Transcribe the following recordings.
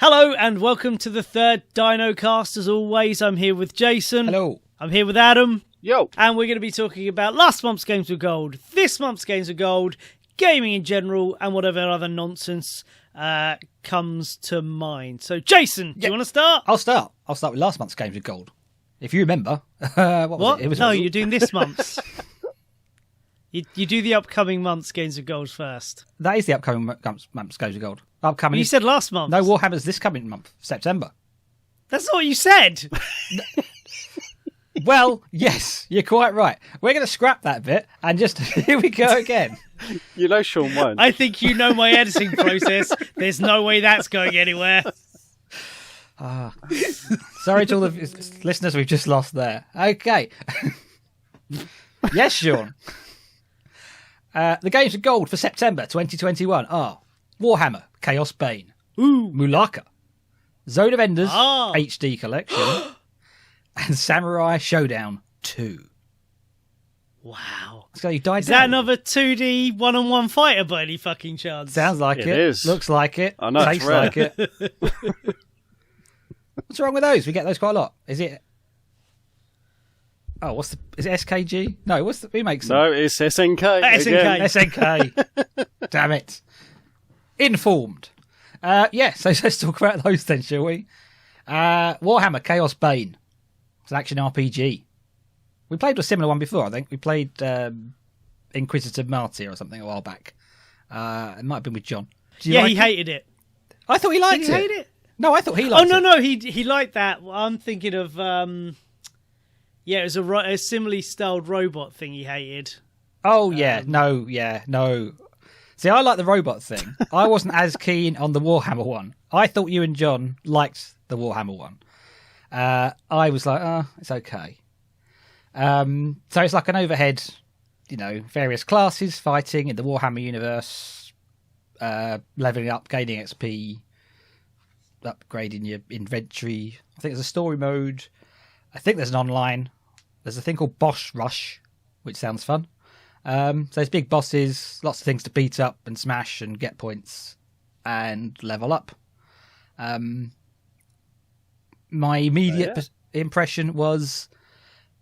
Hello and welcome to the third Dinocast. As always, I'm here with Jason. Hello. I'm here with Adam. Yo. And we're going to be talking about last month's Games of Gold, this month's Games of Gold, gaming in general, and whatever other nonsense comes to mind. So, Jason, do you want to start? I'll start with last month's Games of Gold. If you remember. What? No, you're doing this month's. You do the upcoming month's Games of Gold first. That is the upcoming month's Games of Gold. Upcoming. You said last month. No, Warhammer's this coming month, September. That's not what you said. Well, yes, you're quite right. We're going to scrap that bit and just here we go again. You know Sean won't. I think you know my editing process. There's no way that's going anywhere. Sorry to all the listeners we've just lost there. Okay. Yes, Sean. The Games of Gold for September 2021 are Warhammer, Chaosbane, Mulaka, Zone of Enders HD Collection, and Samurai Shodown 2. Wow. So you died Is down. that another 2D one-on-one fighter by any fucking chance? Sounds like it. It is. Looks like it. I know, Tastes it's rare. like it. What's wrong with those? We get those quite a lot. Is it... Oh, is it SKG? No, who makes them? No, it's SNK. SNK. Again. SNK. Damn it. Informed. So let's talk about those then, shall we? Warhammer Chaosbane. It's an action RPG. We played a similar one before, I think. We played Inquisitor Martyr or something a while back. It might have been with John. He hated it. I thought he liked Did he hate it? No, I thought he liked it. No, he liked that. I'm thinking of... it was a similarly styled robot thing he hated. Oh, yeah. No. See, I like the robot thing. I wasn't as keen on the Warhammer one. I thought you and John liked the Warhammer one. I was like, it's okay. So it's like an overhead, various classes fighting in the Warhammer universe, leveling up, gaining XP, upgrading your inventory. I think there's a story mode. I think there's an online. There's a thing called Boss Rush, which sounds fun. So there's big bosses, lots of things to beat up and smash and get points and level up. My immediate impression was,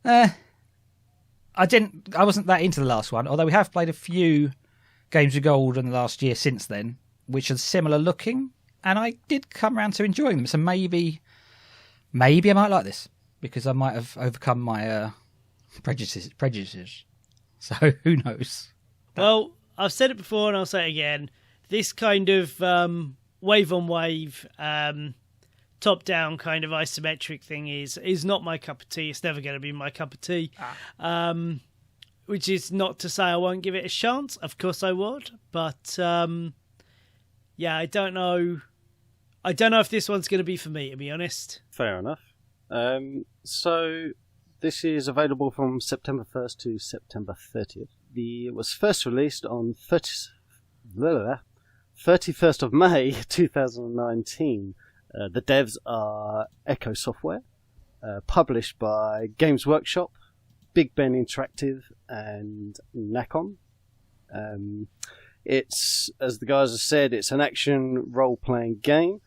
I wasn't that into the last one, although we have played a few Games of Gold in the last year since then, which are similar looking, and I did come around to enjoying them. So maybe I might like this, because I might have overcome my prejudices. So who knows? Well, I've said it before and I'll say it again. This kind of wave-on-wave, top-down kind of isometric thing is not my cup of tea. It's never going to be my cup of tea. Which is not to say I won't give it a chance. Of course I would. But, I don't know. I don't know if this one's going to be for me, to be honest. Fair enough. So this is available from September 1st to September 30th. It was first released on 31st of May 2019. The devs are Echo Software, published by Games Workshop, Big Ben Interactive, and Nacon. It's, as the guys have said, it's an action role-playing game.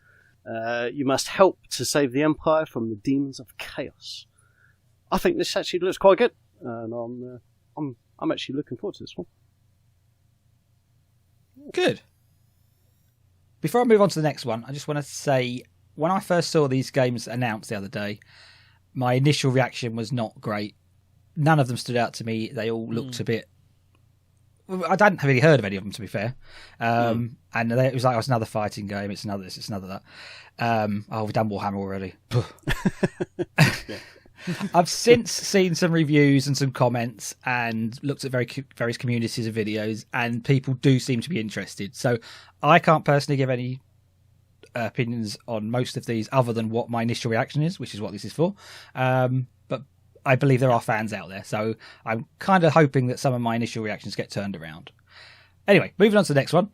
You must help to save the Empire from the demons of chaos. I think this actually looks quite good, and I'm actually looking forward to this one. Good. Before I move on to the next one, I just want to say, when I first saw these games announced the other day, my initial reaction was not great. None of them stood out to me. They all looked a bit... I hadn't really heard of any of them, to be fair. And it was like, it's another fighting game. It's another this, it's another that. We've done Warhammer already. Yeah. I've since seen some reviews and some comments and looked at various communities of videos, and people do seem to be interested. So I can't personally give any opinions on most of these other than what my initial reaction is, which is what this is for. But I believe there are fans out there, so I'm kind of hoping that some of my initial reactions get turned around. Anyway, moving on to the next one.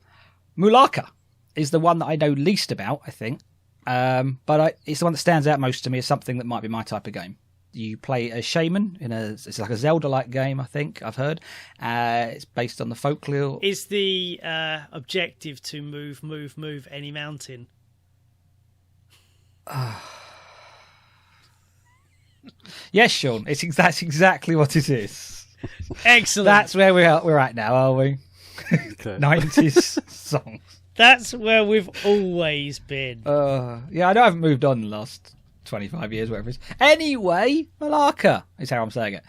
Mulaka is the one that I know least about, I think. But it's the one that stands out most to me as something that might be my type of game. You play a shaman it's like a Zelda-like game, I think I've heard. It's based on the folklore. Is the objective to move any mountain? Yes, Sean. That's exactly what it is. Excellent. That's where we're at now, are we? Okay. 90s songs. That's where we've always been. Yeah, I know I haven't moved on in the last 25 years, whatever it is. Anyway, Mulaka is how I'm saying it.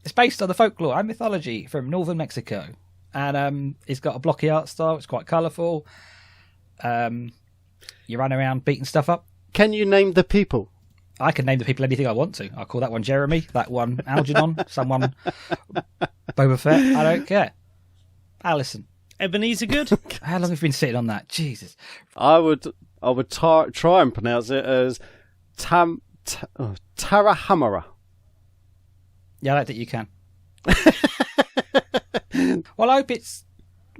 It's based on the folklore and mythology from northern Mexico. And it's got a blocky art style. It's quite colourful. You run around beating stuff up. Can you name the people? I can name the people anything I want to. I'll call that one Jeremy, that one Algernon, someone Boba Fett. I don't care. Alison. Ebenezer Good? How long have you been sitting on that? Jesus. I would try and pronounce it as Tarahamara. Yeah, I don't think you can. Well, I hope it's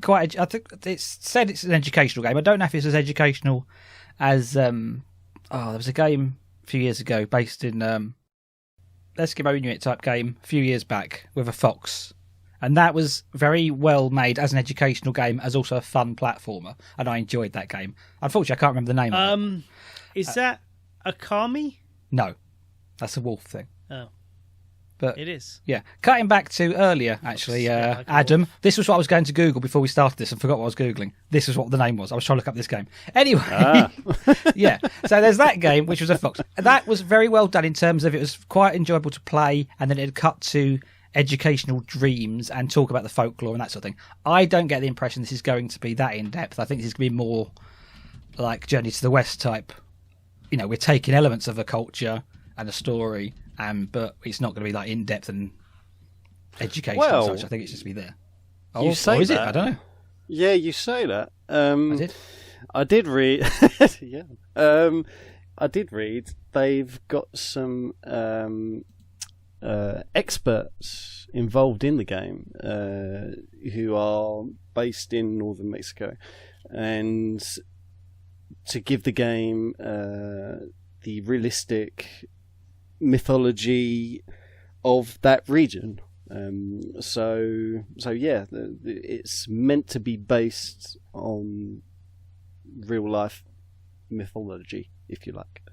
quite. I think it's said it's an educational game. I don't know if it's as educational as. There was a game a few years ago based in Eskimo Inuit type game a few years back with a fox, and that was very well made as an educational game, as also a fun platformer, and I enjoyed that game. Unfortunately, I can't remember the name of it. Is that Akami? No, that's a wolf thing. Oh. But it is. Yeah. Cutting back to earlier, actually, Adam, this was what I was going to Google before we started this and forgot what I was Googling. This was what the name was. I was trying to look up this game. Anyway, yeah. So there's that game, which was a fox. That was very well done in terms of it was quite enjoyable to play, and then it cut to educational dreams and talk about the folklore and that sort of thing. I don't get the impression this is going to be that in-depth. I think this is going to be more like Journey to the West type. You know, we're taking elements of a culture and a story, but it's not going to be like in depth and educational and such. I think it's just be there. You say is that. it? I don't know. Yeah, you say that. I did read. Yeah. I did read. They've got some experts involved in the game who are based in northern Mexico, and to give the game the realistic mythology of that region. So yeah, it's meant to be based on real life mythology, if you like.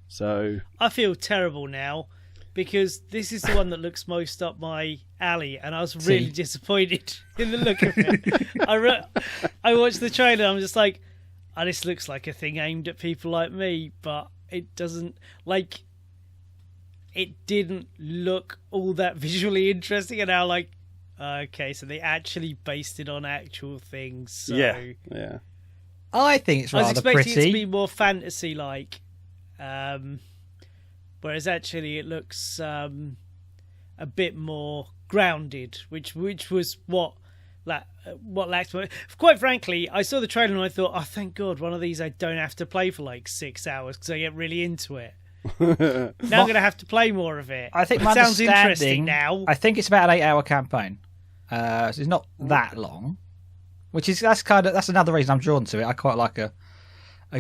So I feel terrible now because this is the one that looks most up my alley, and I was really disappointed in the look of it. I watched the trailer and I'm just like, oh, this looks like a thing aimed at people like me, but it doesn't. Like, it didn't look all that visually interesting, and now like, okay, so they actually based it on actual things. So yeah. I think it's I was rather expecting pretty. it to be more fantasy-like, whereas actually it looks a bit more grounded, which was what lacked. Quite frankly, I saw the trailer and I thought, oh, thank God, one of these I don't have to play for like 6 hours because I get really into it. Now I'm going to have to play more of it. I think it my sounds interesting understanding now. I think it's about an 8-hour campaign, so it's not that long. That's another reason I'm drawn to it. I quite like a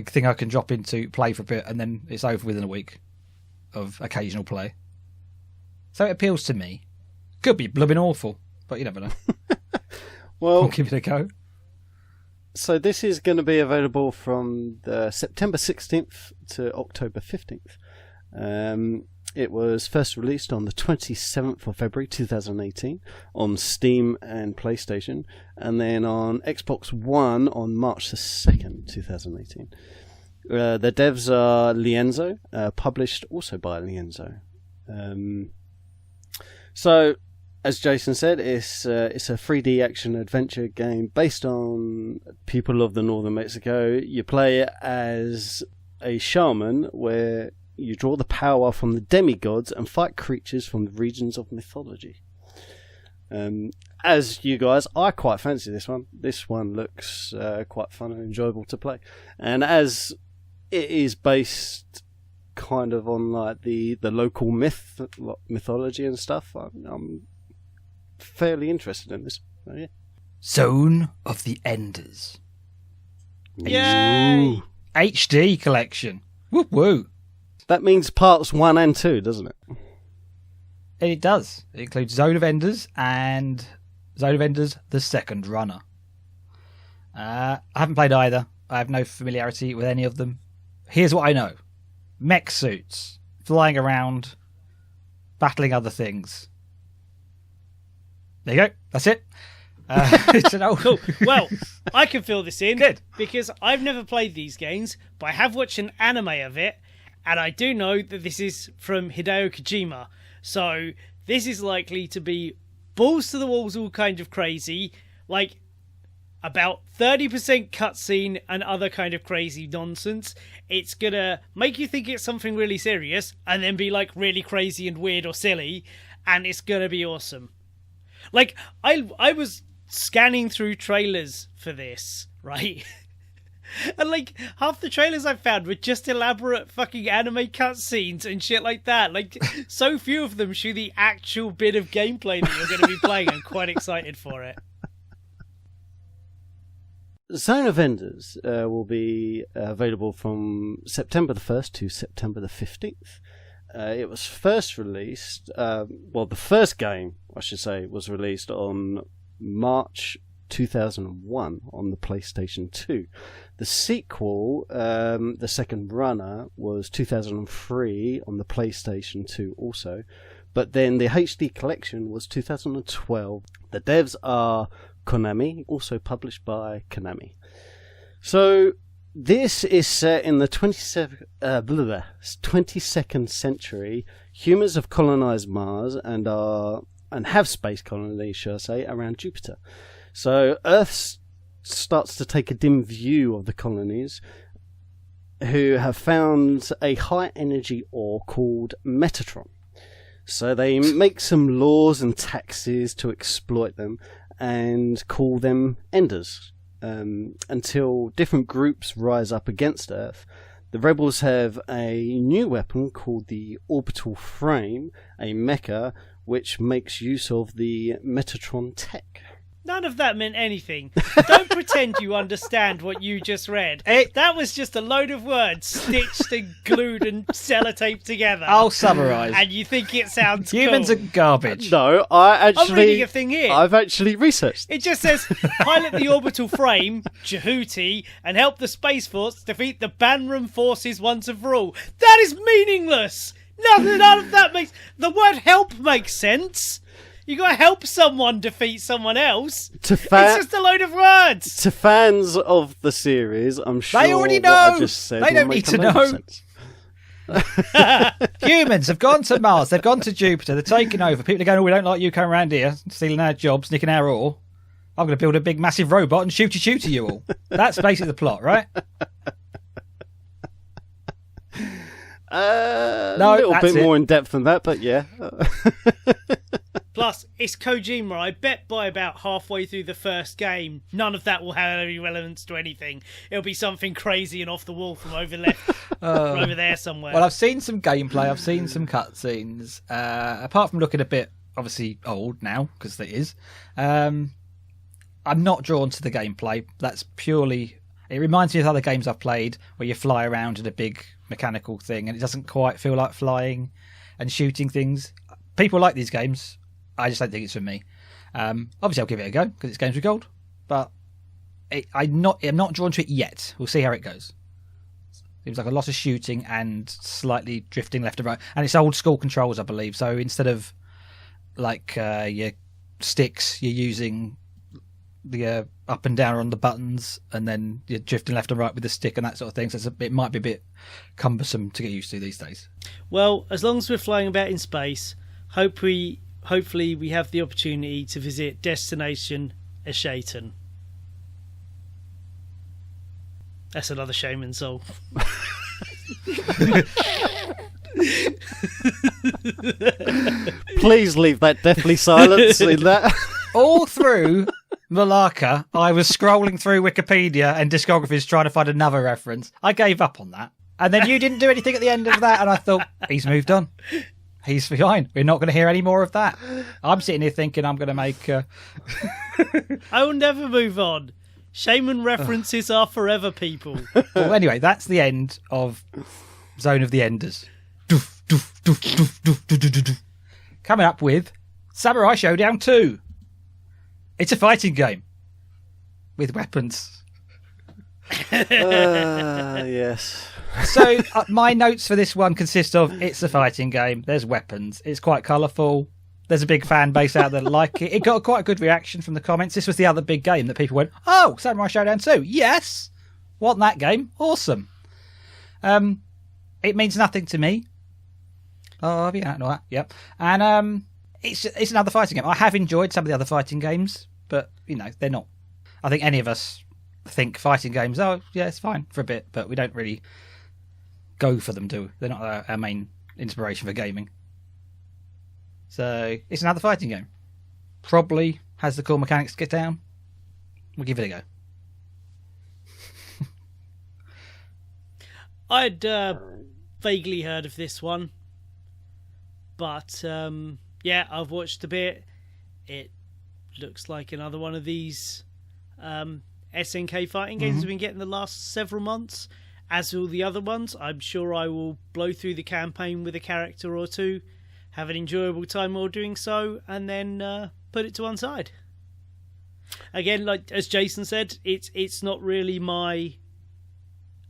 thing I can drop into, play for a bit, and then it's over within a week of occasional play. So it appeals to me. Could be blooming awful, but you never know. Well, I'll give it a go. So this is going to be available from September 16th to October 15th. It was first released on the 27th of February 2018 on Steam and PlayStation, and then on Xbox One on March the 2nd, 2018. The devs are Lienzo, published also by Lienzo. So, as Jason said, it's a 3D action adventure game based on people of the northern Mexico. You play as a shaman where you draw the power from the demigods and fight creatures from the regions of mythology. As you guys, I quite fancy this one. This one looks quite fun and enjoyable to play. And as it is based kind of on like the local mythology and stuff, I'm fairly interested in this. So, yeah. Zone of the Enders. Yay! Ooh. HD collection. Woo woo. That means parts 1 and 2, doesn't it? It does. It includes Zone of Enders and Zone of Enders, the Second Runner. I haven't played either. I have no familiarity with any of them. here's what I know. Mech suits, flying around, battling other things. There you go. That's it. It's an old... Cool. Well, I can fill this in. Good. Because I've never played these games, but I have watched an anime of it, and I do know that this is from Hideo Kojima. So this is likely to be balls to the walls, all kind of crazy, like about 30% cutscene and other kind of crazy nonsense. It's gonna make you think it's something really serious, and then be like really crazy and weird or silly, and it's gonna be awesome. Like, I was scanning through trailers for this, right? And like half the trailers I found were just elaborate fucking anime cutscenes and shit like that. Like, so few of them show the actual bit of gameplay that you're going to be playing. I'm quite excited for it. Zone of Enders will be available from September the 1st to September the 15th. It was first released, the first game, I should say, was released on March 2001 on the PlayStation 2. The sequel, the second runner, was 2003 on the PlayStation 2 also. But then the HD collection was 2012. The devs are Konami, also published by Konami. So this is set in the 22nd century. Humans have colonized Mars and have space colonies, shall I say, around Jupiter. So Earth starts to take a dim view of the colonies, who have found a high energy ore called Metatron. So they make some laws and taxes to exploit them and call them Enders. Until different groups rise up against Earth. The rebels have a new weapon called the Orbital Frame, a mecha which makes use of the Metatron tech. None of that meant anything. Don't pretend you understand what you just read. That was just a load of words stitched and glued and sellotaped together. I'll summarise. And you think it sounds Humans cool. are garbage. No, I'm reading a thing here. I've actually researched. It just says, pilot the orbital frame, Jehuti, and help the Space Force defeat the Banram forces once and for all. That is meaningless! None of that makes... The word help makes sense. You gotta help someone defeat someone else. It's just a load of words. To fans of the series, I'm sure they already know. What I just said they don't need to know. Humans have gone to Mars. They've gone to Jupiter. They're taking over. People are going, "Oh, we don't like you coming around here, stealing our jobs, nicking our ore. I'm going to build a big, massive robot and shoot you all." That's basically the plot, right? A little bit more in depth than that, but yeah. Plus, it's Kojima. I bet by about halfway through the first game, none of that will have any relevance to anything. It'll be something crazy and off the wall from over there somewhere. Well, I've seen some gameplay. I've seen some cutscenes. Apart from looking a bit, obviously, old now, because it is, I'm not drawn to the gameplay. That's purely... It reminds me of other games I've played where you fly around in a big mechanical thing and it doesn't quite feel like flying and shooting things. People like these games. I just don't think it's for me. Obviously, I'll give it a go because it's Games with Gold, but I'm not drawn to it yet. We'll see how it goes. Seems like a lot of shooting and slightly drifting left and right, and it's old school controls, I believe. So instead of like your sticks, you're using the up and down on the buttons, and then you're drifting left and right with the stick and that sort of thing. So it might be a bit cumbersome to get used to these days. Well, as long as we're flying about in space, hopefully we have the opportunity to visit Destination Ashatan. That's another Shaman song. Please leave that deathly silence in that. All through Mulaka, I was scrolling through Wikipedia and discographies trying to find another reference. I gave up on that. And then you didn't do anything at the end of that, and I thought, he's moved on. He's fine. We're not going to hear any more of that. I'm sitting here thinking I'm going to make... I will never move on. Shaman references are forever, people. Well, anyway, that's the end of Zone of the Enders. Coming up with Samurai Shodown 2. It's a fighting game with weapons. Yes. So my notes for this one consist of it's a fighting game. There's weapons. It's quite colourful. There's a big fan base out there that like it. It got quite a good reaction from the comments. This was the other big game that people went, "Oh, Samurai Shodown 2. Yes, want that game? Awesome." It means nothing to me. Oh, yeah, no, yep. And it's another fighting game. I have enjoyed some of the other fighting games, but they're not. I think any of us think fighting games. Oh, yeah, it's fine for a bit, but we don't really go for them. They're not our main inspiration for gaming. So it's another fighting game. Probably has the core mechanics to get down. We'll give it a go. I'd vaguely heard of this one, but I've watched a bit. It looks like another one of these SNK fighting games we've been getting the last several months. As all the other ones, I'm sure I will blow through the campaign with a character or two, have an enjoyable time while doing so, and then put it to one side. Again, like as Jason said, it's not really my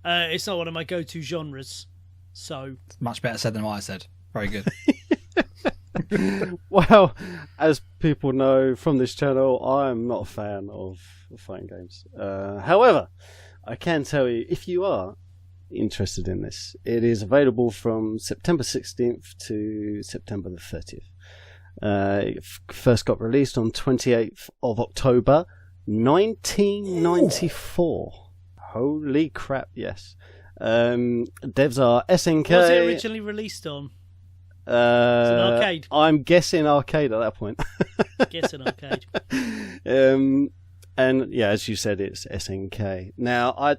it's not one of my go-to genres. So it's much better said than what I said. Very good. Well, as people know from this channel, I'm not a fan of fighting games. However, I can tell you, if you are interested in this, it is available from September 16th to September the 30th. It first got released on 28th of October 1994. Ooh. Holy crap, yes. Devs are SNK. What was it originally released on? It's an arcade. I'm guessing arcade at that point. Guessing arcade. And yeah, as you said, it's SNK. Now,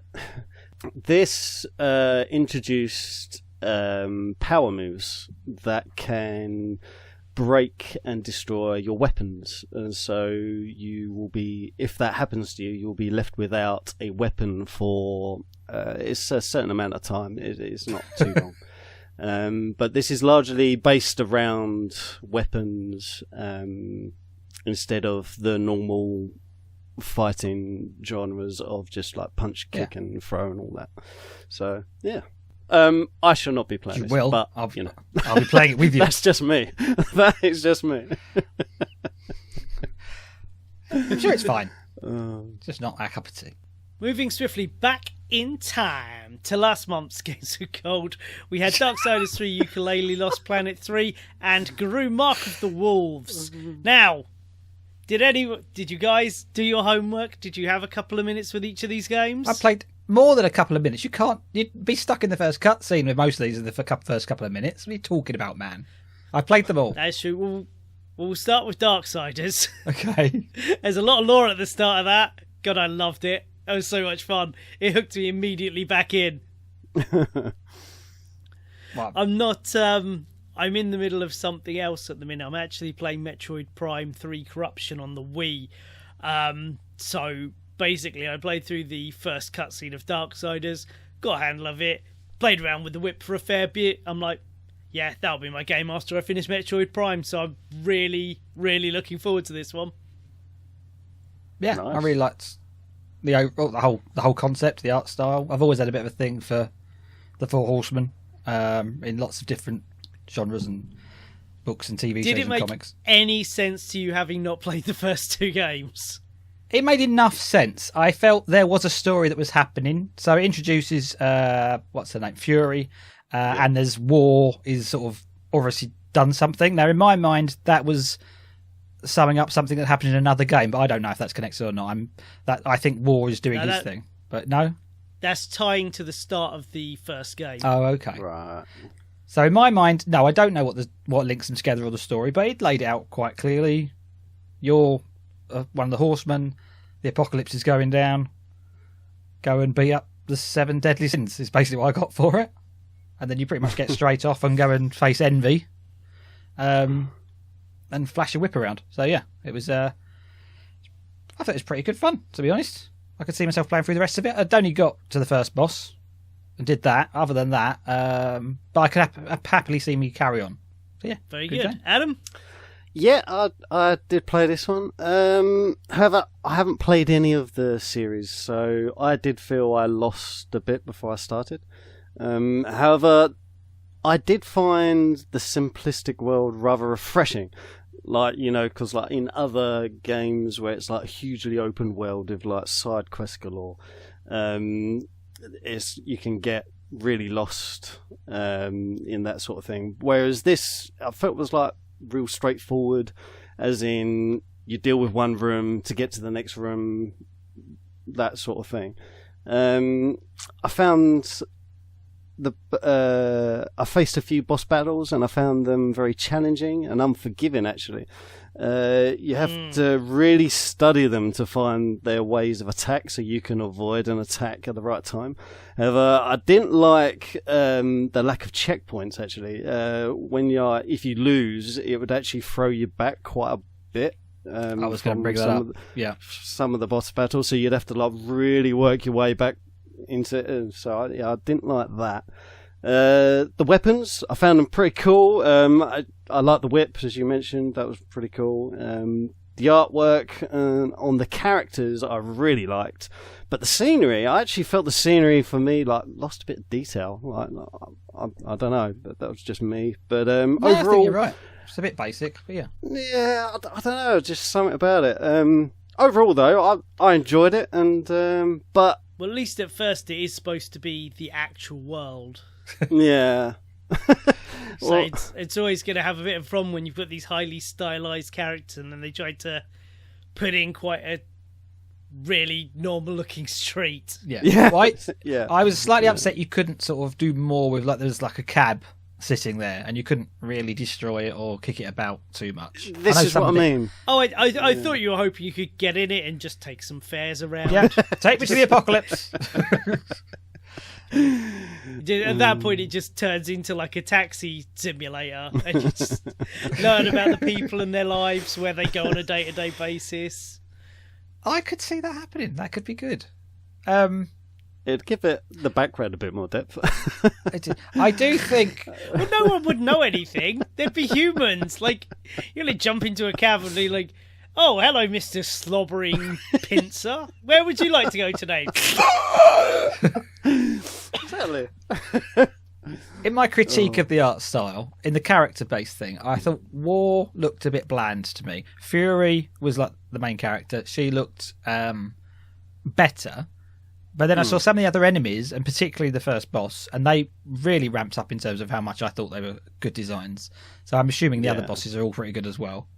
this introduced power moves that can break and destroy your weapons, and so you will be, if that happens to you, you'll be left without a weapon for it's a certain amount of time. It's not too long. But this is largely based around weapons instead of the normal fighting genres of just like punch, kick, and throw and all that. So yeah, I shall not be playing this. Will, but I'll be playing it with you. That's just me. That is just me. I'm sure it's fine. Just not our cup of tea. Moving swiftly back in time to last month's Games of Gold, we had Darksiders 3, Yooka-Laylee, Lost Planet 3, and Garou Mark of the Wolves. Now, did you guys do your homework? Did you have a couple of minutes with each of these games? I played more than a couple of minutes. You'd be stuck in the first cutscene with most of these in the first couple of minutes. What are you talking about, man? I played them all. That's true. We'll start with Darksiders. Okay. There's a lot of lore at the start of that. God, I loved it. That was so much fun. It hooked me immediately back in. Well, I'm not... I'm in the middle of something else at the minute. I'm actually playing Metroid Prime 3 Corruption on the Wii. So basically, I played through the first cutscene of Darksiders, got a handle of it, played around with the whip for a fair bit. I'm like, yeah, that'll be my game after I finish Metroid Prime. So I'm really, really looking forward to this one. Yeah, nice. I really liked the whole concept, the art style. I've always had a bit of a thing for the Four Horsemen in lots of different genres and books and TV shows and comics. Did it make any sense to you having not played the first two games? It made enough sense. I felt there was a story that was happening. So it introduces what's her name, Fury, and there's War is sort of obviously done something. Now in my mind that was summing up something that happened in another game, but I don't know if that's connected or not. I think War is doing his thing, but no, that's tying to the start of the first game. Oh, okay, right. So in my mind, no, I don't know what links them together or the story, but it laid it out quite clearly. You're one of the horsemen. The apocalypse is going down. Go and beat up the 7 deadly sins is basically what I got for it. And then you pretty much get straight off and go and face Envy. And flash a whip around. So yeah, it was. I thought it was pretty good fun, to be honest. I could see myself playing through the rest of it. I'd only got to the first boss and did that. Other than that, but I could happily see me carry on. So yeah, very good. Game. Adam? Yeah, I did play this one. However, I haven't played any of the series, so I did feel I lost a bit before I started. However, I did find the simplistic world rather refreshing. Like, because like in other games where it's like hugely open world with like side quest galore, you can get really lost in that sort of thing. Whereas this, I felt was like real straightforward, as in you deal with one room to get to the next room, that sort of thing. I found I faced a few boss battles and I found them very challenging and unforgiving, actually. You have to really study them to find their ways of attack so you can avoid an attack at the right time. However, I didn't like the lack of checkpoints, actually. If you lose, it would actually throw you back quite a bit. I was going to bring that up. Some of the boss battles, so you'd have to like really work your way back into it. So I didn't like that. The weapons, I found them pretty cool. I like the whip, as you mentioned. That was pretty cool. The artwork on the characters I really liked, but the scenery, I actually felt the scenery for me like lost a bit of detail. Like I don't know, but that was just me. But overall, I think you're right. It's a bit basic, but yeah. Yeah, I don't know, just something about it. Overall, though, I enjoyed it, and but well, at least at first it is supposed to be the actual world. Yeah. So it's always going to have a bit of fun when you've got these highly stylized characters and then they try to put in quite a really normal looking street. Yeah. Right? Yeah. I was slightly upset you couldn't sort of do more with like there's like a cab sitting there and you couldn't really destroy it or kick it about too much. This is what I mean. Oh, I thought you were hoping you could get in it and just take some fares around. Yeah, take me to the apocalypse. At that point, it just turns into like a taxi simulator, and you just learn about the people and their lives, where they go on a day-to-day basis. I could see that happening. That could be good. It'd give it the background a bit more depth. I do think. Well, no one would know anything. They'd be humans. Like, you're gonna jump into a cab and be like, "Oh, hello, Mr. Slobbering Pincer. Where would you like to go today?" Exactly. In my critique of the art style, in the character-based thing, I thought War looked a bit bland to me. Fury was like the main character. She looked better. But then I saw some of the other enemies, and particularly the first boss, and they really ramped up in terms of how much I thought they were good designs. So I'm assuming the other bosses are all pretty good as well.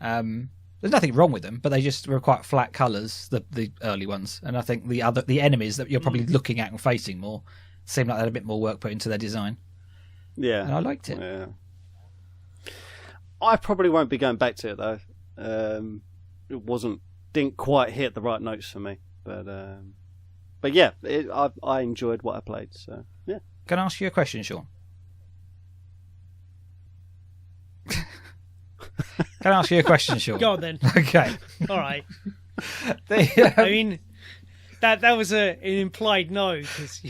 There's nothing wrong with them, but they just were quite flat colours, the early ones. And I think the enemies that you're probably looking at and facing more seemed like they had a bit more work put into their design. Yeah. And I liked it. Yeah. I probably won't be going back to it, though. It didn't quite hit the right notes for me. But yeah, I enjoyed what I played, so yeah. Can I ask you a question, Sean? Can I ask you a question, Sean? Go on then. Okay. All right. I mean, that was an implied no. Cause...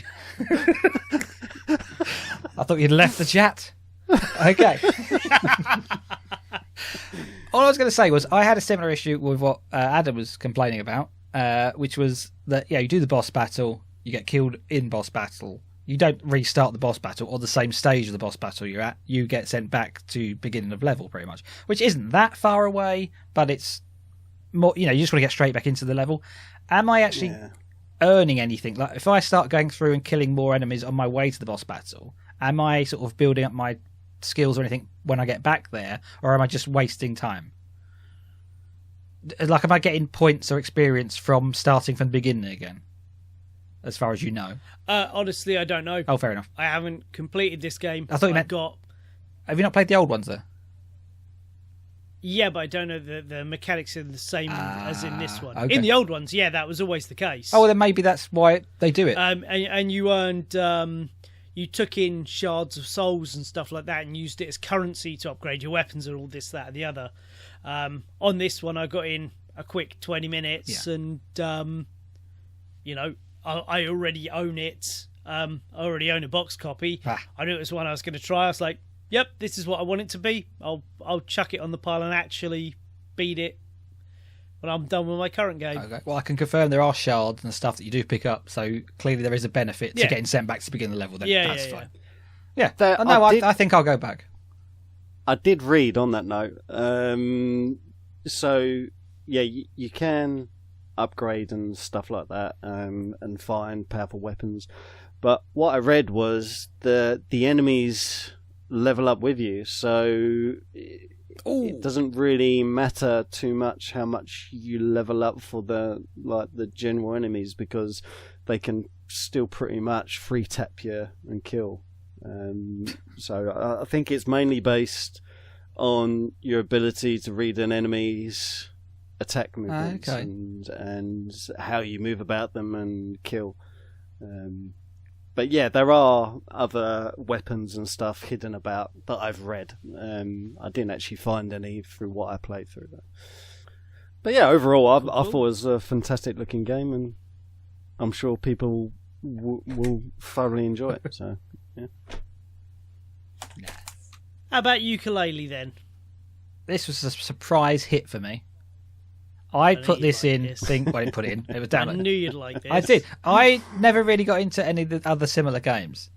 I thought you'd left the chat. Okay. All I was going to say was I had a similar issue with what Adam was complaining about, which was that, you do the boss battle, you get killed in boss battle. You don't restart the boss battle or the same stage of the boss battle you're at. You get sent back to beginning of level, pretty much, which isn't that far away, but it's more, you just want to get straight back into the level. Am I actually earning anything? Like, if I start going through and killing more enemies on my way to the boss battle, am I sort of building up my skills or anything when I get back there, or am I just wasting time? Like, am I getting points or experience from starting from the beginning again? As far as you know. Honestly, I don't know. Oh, fair enough. I haven't completed this game. I thought you meant... Have you not played the old ones, though? Yeah, but I don't know the mechanics are the same as in this one. Okay. In the old ones, yeah, that was always the case. Oh, well, then maybe that's why they do it. And you earned... you took in shards of souls and stuff like that and used it as currency to upgrade your weapons and all this, that, and the other. On this one, I got in a quick 20 minutes and, I already own it. I already own a box copy. I knew it was one I was going to try. I was like, yep, this is what I want it to be. I'll chuck it on the pile and actually beat it when I'm done with my current game. Okay. Well, I can confirm there are shards and stuff that you do pick up, so clearly there is a benefit to getting sent back to begin the level. Then that's fine. Yeah. I think I'll go back. I did read on that note. So yeah, you can upgrade and stuff like that, and find powerful weapons. But what I read was the enemies level up with you, so it doesn't really matter too much how much you level up for the general enemies, because they can still pretty much free tap you and kill. So I think it's mainly based on your ability to read an enemy's attack movements and how you move about them and kill. But yeah, there are other weapons and stuff hidden about that I've read. I didn't actually find any through what I played through though. But yeah, overall, I thought it was a fantastic looking game, and I'm sure people will thoroughly enjoy it. So yeah. How about Yooka-Laylee then? This was a surprise hit for me. I put this in. I didn't put it in. It was down. I knew you'd like this. I did. I never really got into any of the other similar games,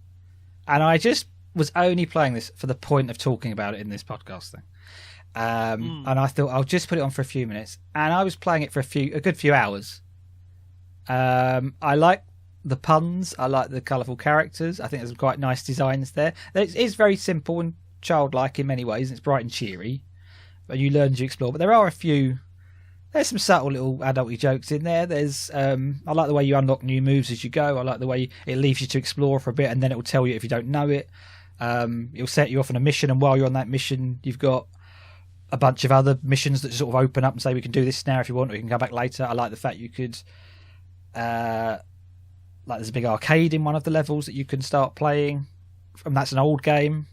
and I just was only playing this for the point of talking about it in this podcast thing. And I thought I'll just put it on for a few minutes, and I was playing it for a good few hours. I like the puns. I like the colourful characters. I think there's quite nice designs there. It is very simple and childlike in many ways. It's bright and cheery, but you learn to explore. But there are there's some subtle little adulty jokes in there. There's I like the way you unlock new moves as you go. I like the way it leaves you to explore for a bit, and then it will tell you if you don't know it. It'll set you off on a mission, and while you're on that mission, you've got a bunch of other missions that sort of open up and say we can do this now if you want, or you can come back later. I like the fact you could there's a big arcade in one of the levels that you can start playing, and that's an old game.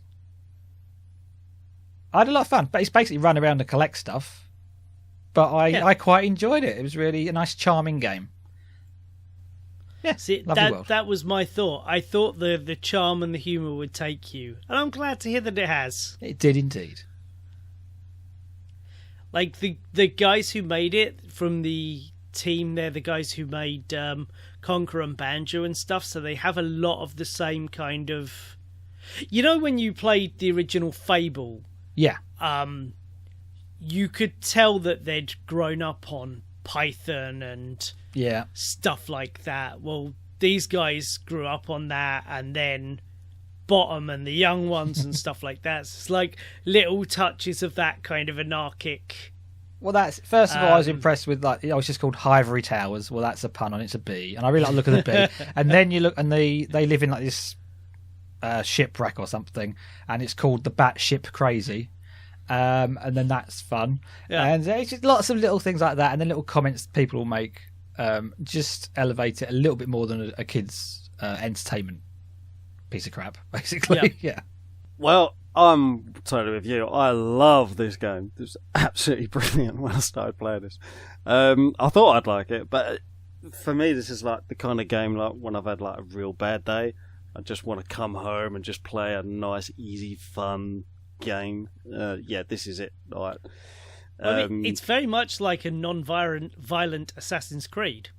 I had a lot of fun, but it's basically run around and collect stuff. But I quite enjoyed it. It was really a nice, charming game. Yeah, see, that was my thought. I thought the charm and the humour would take you, and I'm glad to hear that it has. It did indeed. Like the guys who made it from the team, they're the guys who made Conquer and Banjo and stuff, so they have a lot of the same kind of... You know when you played the original Fable? Yeah. You could tell that they'd grown up on Python and stuff like that. Well, these guys grew up on that, and then Bottom and the Young Ones and stuff like that. So it's like little touches of that kind of anarchic. Well, that's first of all, I was impressed with it's just called Hivory Towers. Well, that's a pun on it's a bee, and I really like the look of the bee. And then you look, and they live in like this shipwreck or something, and it's called the Batship Crazy. And then that's fun, and it's just lots of little things like that, and then little comments people will make, just elevate it a little bit more than a kid's entertainment piece of crap, basically. Yeah. Well, I'm totally with you. I love this game. It was absolutely brilliant when I started playing this. I thought I'd like it, but for me, this is like the kind of game like when I've had like a real bad day. I just want to come home and just play a nice, easy, fun game. This is it. Right. I mean, it's very much like a non-violent Assassin's Creed.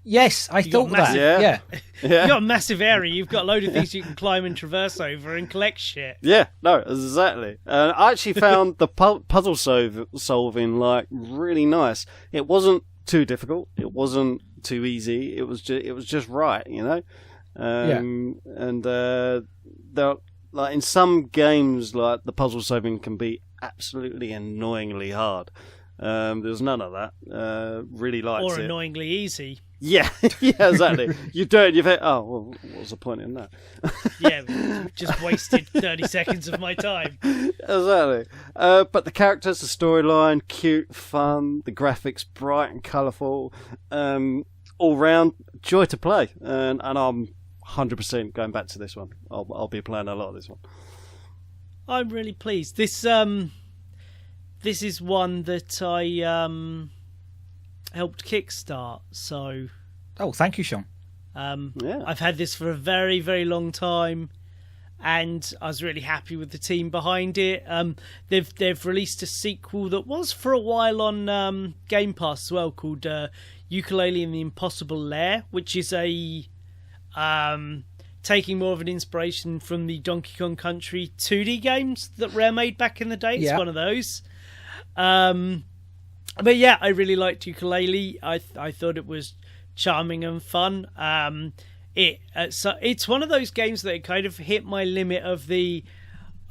Yes, I thought that. Yeah. You've got a massive area. You've got a load of things you can climb and traverse over and collect shit. Yeah, no, exactly. I actually found the puzzle solving like really nice. It wasn't too difficult. It wasn't too easy. It was just right, you know. And like in some games, like the puzzle solving can be absolutely annoyingly hard. There's none of that. Really liked it. Or annoyingly easy. Yeah, exactly. You do it, you think, oh, well, what was the point in that? Just wasted 30 seconds of my time. Exactly. But the characters, the storyline, cute, fun, the graphics, bright and colourful, all round, joy to play. And I'm 100% going back to this one. I'll be playing a lot of this one. I'm really pleased. This is one that I helped kickstart. So, thank you, Sean. I've had this for a very, very long time, and I was really happy with the team behind it. They've released a sequel that was for a while on Game Pass as well, called Yooka-Laylee and the Impossible Lair, which is a taking more of an inspiration from the Donkey Kong Country 2D games that Rare made back in the day. It's one of those. But yeah, I really liked Yooka-Laylee. I thought it was charming and fun. It's one of those games that kind of hit my limit of the,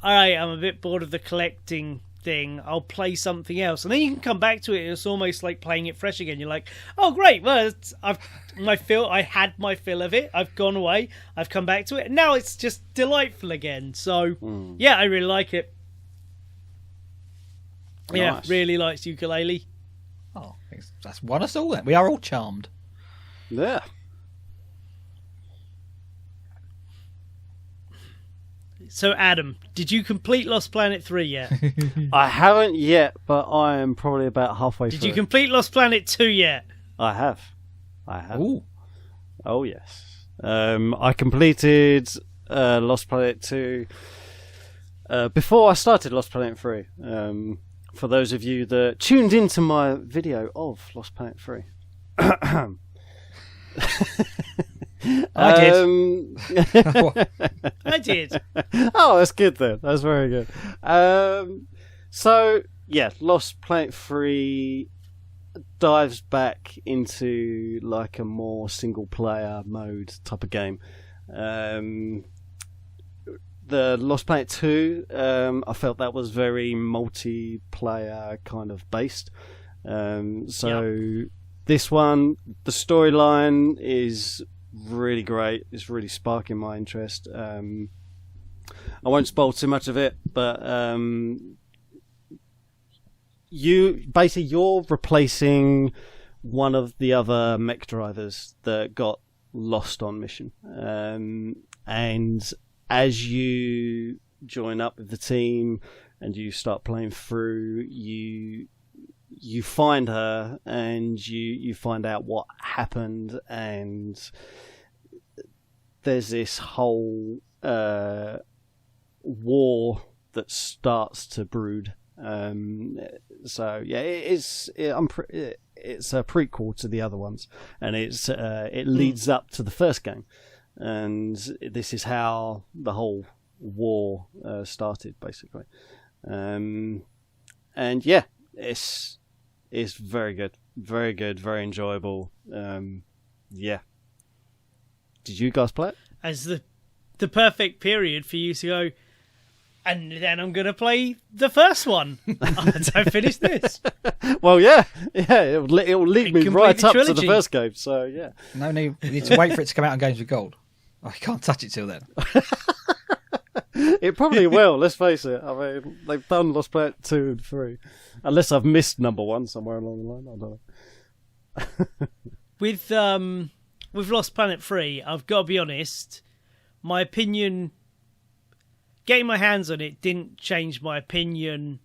all right, I'm a bit bored of the collecting thing, I'll play something else, and then you can come back to it. It's almost like playing it fresh again. You're like, oh great, well I had my fill of it, I've gone away, I've come back to it, and now it's just delightful again. So yeah, I really like it. Yeah, nice. Really likes Yooka-Laylee. Oh, that's won us all then. We are all charmed. Yeah. So Adam, did you complete Lost Planet 3 yet? I haven't yet, but I am probably about halfway through. Did you complete Lost Planet 2 yet? I have. Ooh. Oh, yes. I completed Lost Planet 2 before I started Lost Planet 3. For those of you that tuned into my video of Lost Planet 3. I did. I did. Oh, that's good then. That's very good. So, yeah, Lost Planet 3 dives back into like a more single-player mode type of game. The Lost Planet 2, I felt that was very multiplayer kind of based. This one, the storyline is really great. It's really sparking my interest. I won't spoil too much of it, but you're replacing one of the other mech drivers that got lost on mission, and as you join up with the team and you start playing through, you find her and you find out what happened, and there's this whole war that starts to brood. So yeah, it's a prequel to the other ones, and it leads up to the first game, and this is how the whole war started basically. And yeah, it's very good, very enjoyable. Yeah. Did you guys play it? As the perfect period for you to go, and then I'm going to play the first one once I finish this. Well, yeah, it'll lead me right up to the first game. So yeah, no need. You need to wait for it to come out on Games with Gold. Oh, you can't touch it till then. It probably will. Let's face it. I mean, they've done Lost Planet 2 and 3, unless I've missed number 1 somewhere along the line. I don't know. With Lost Planet 3, I've got to be honest. My opinion, getting my hands on it, didn't change my opinion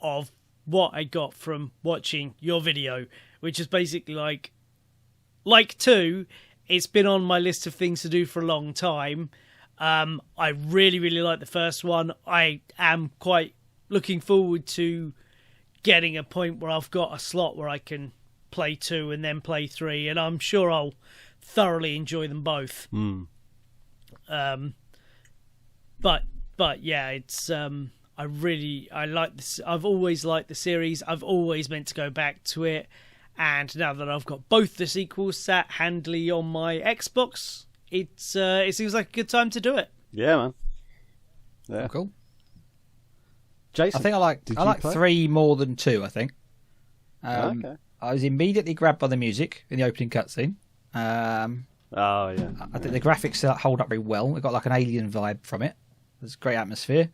of what I got from watching your video, which is basically like 2. It's been on my list of things to do for a long time. I really like the first one. I am quite looking forward to getting a point where I've got a slot where I can play 2 and then play 3, and I'm sure I'll thoroughly enjoy them both. But yeah, it's I like this. I've always liked the series. I've always meant to go back to it, and now that I've got both the sequels sat handily on my Xbox, it seems like a good time to do it. Yeah, man. Yeah, cool. Jason, I think I like 3 more than 2. I think. Okay. I was immediately grabbed by the music in the opening cutscene. Oh yeah. I think the graphics hold up very well. It got like an alien vibe from it. There's great atmosphere.